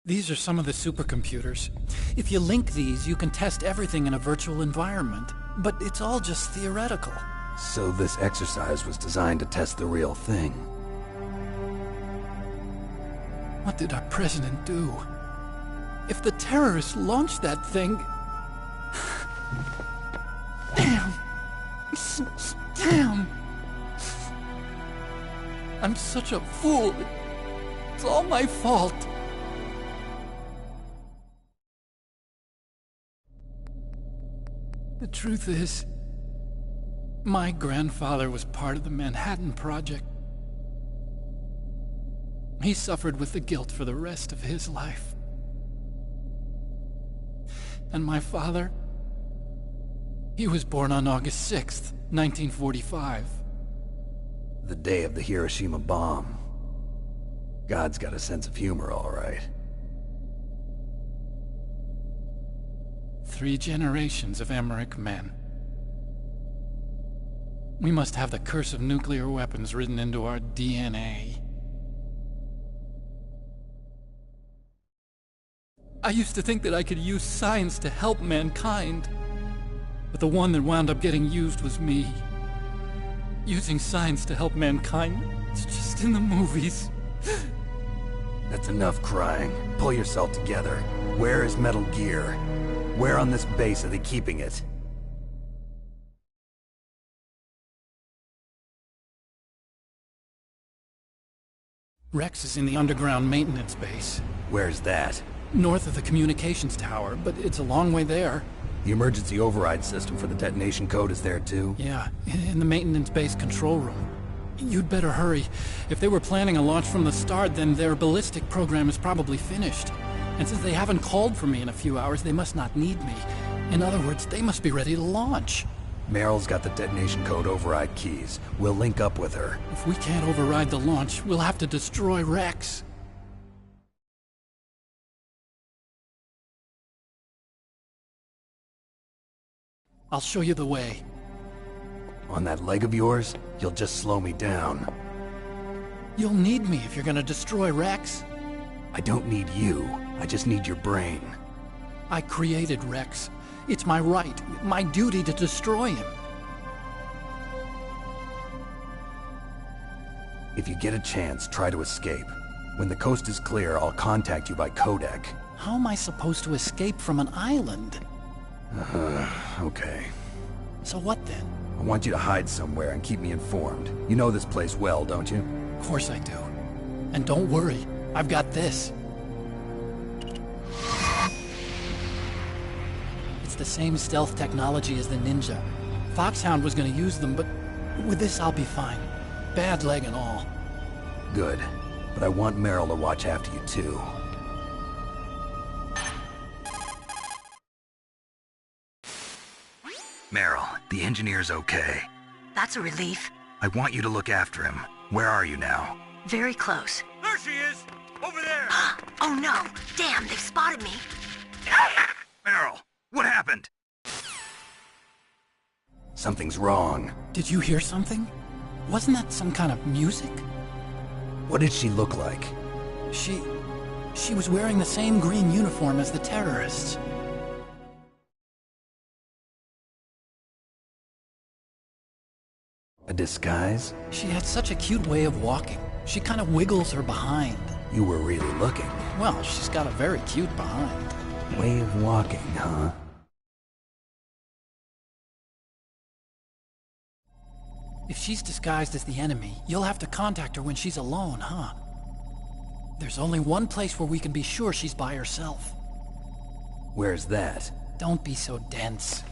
These are some of the supercomputers. If you link these, you can test everything in a virtual environment. But it's all just theoretical. So this exercise was designed to test the real thing. What did our president do? If the terrorists launched that thing... Damn! Damn! I'm such a fool. It's all my fault. The truth is, my grandfather was part of the Manhattan Project. He suffered with the guilt for the rest of his life. And my father, he was born on August 6th, 1945. The day of the Hiroshima bomb. God's got a sense of humor, all right. 3 generations of Emmerich men. We must have the curse of nuclear weapons written into our DNA. I used to think that I could use science to help mankind, but the one that wound up getting used was me. Using science to help mankind, it's just in the movies. That's enough crying. Pull yourself together. Where is Metal Gear? Where on this base are they keeping it? Rex is in the underground maintenance base. Where's that? North of the communications tower, but it's a long way there. The emergency override system for the detonation code is there too? Yeah, in the maintenance base control room. You'd better hurry. If they were planning a launch from the start, then their ballistic program is probably finished. And since they haven't called for me in a few hours, they must not need me. In other words, they must be ready to launch. Meryl's got the detonation code override keys. We'll link up with her. If we can't override the launch, we'll have to destroy Rex. I'll show you the way. On that leg of yours, you'll just slow me down. You'll need me if you're gonna destroy Rex. I don't need you. I just need your brain. I created Rex. It's my right, my duty to destroy him. If you get a chance, try to escape. When the coast is clear, I'll contact you by codec. How am I supposed to escape from an island? Okay. So what then? I want you to hide somewhere and keep me informed. You know this place well, don't you? Of course I do. And don't worry, I've got this. It's the same stealth technology as the Ninja. Foxhound was gonna use them, but with this I'll be fine. Bad leg and all. Good. But I want Meryl to watch after you too. Meryl, the engineer's okay. That's a relief. I want you to look after him. Where are you now? Very close. There she is! Over there! Oh no! Damn, they've spotted me! Meryl, what happened? Something's wrong. Did you hear something? Wasn't that some kind of music? What did she look like? She was wearing the same green uniform as the terrorists. A disguise? She had such a cute way of walking. She kind of wiggles her behind. You were really looking. Well, she's got a very cute behind. Way of walking, huh? If she's disguised as the enemy, you'll have to contact her when she's alone, huh? There's only one place where we can be sure she's by herself. Where's that? Don't be so dense.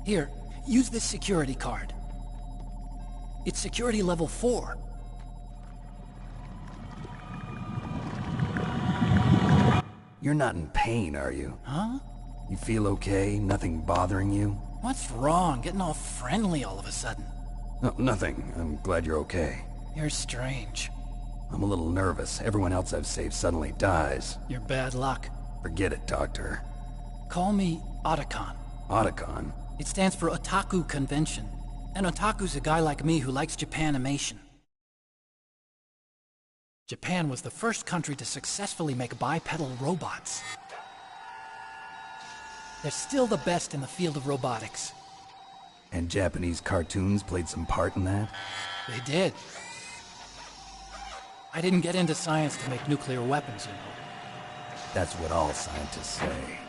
Here, use this security card. It's security level 4. You're not in pain, are you? Huh? You feel okay? Nothing bothering you? What's wrong? Getting all friendly all of a sudden. No, nothing. I'm glad you're okay. You're strange. I'm a little nervous. Everyone else I've saved suddenly dies. You're bad luck. Forget it, Doctor. Call me Otacon. Otacon? It stands for Otaku Convention. An otaku's a guy like me who likes Japanimation. Japan was the first country to successfully make bipedal robots. They're still the best in the field of robotics. And Japanese cartoons played some part in that? They did. I didn't get into science to make nuclear weapons, you know. That's what all scientists say.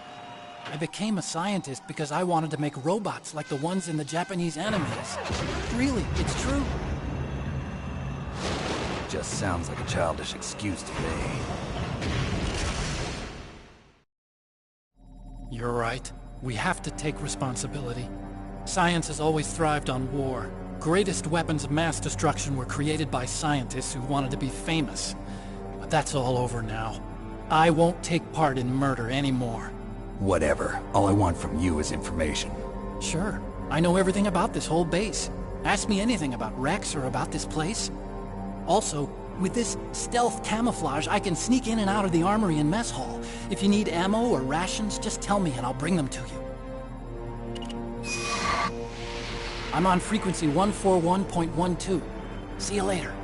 I became a scientist because I wanted to make robots like the ones in the Japanese animes. Really, it's true. Just sounds like a childish excuse to me. You're right. We have to take responsibility. Science has always thrived on war. Greatest weapons of mass destruction were created by scientists who wanted to be famous. But that's all over now. I won't take part in murder anymore. Whatever. All I want from you is information. Sure. I know everything about this whole base. Ask me anything about Rex or about this place. Also, with this stealth camouflage, I can sneak in and out of the armory and mess hall. If you need ammo or rations, just tell me and I'll bring them to you. I'm on frequency 141.12. See you later.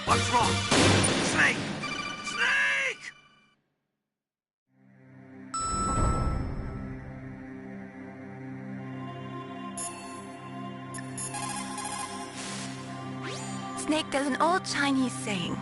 What's wrong? Snake! Snake! Snake, there's an old Chinese saying.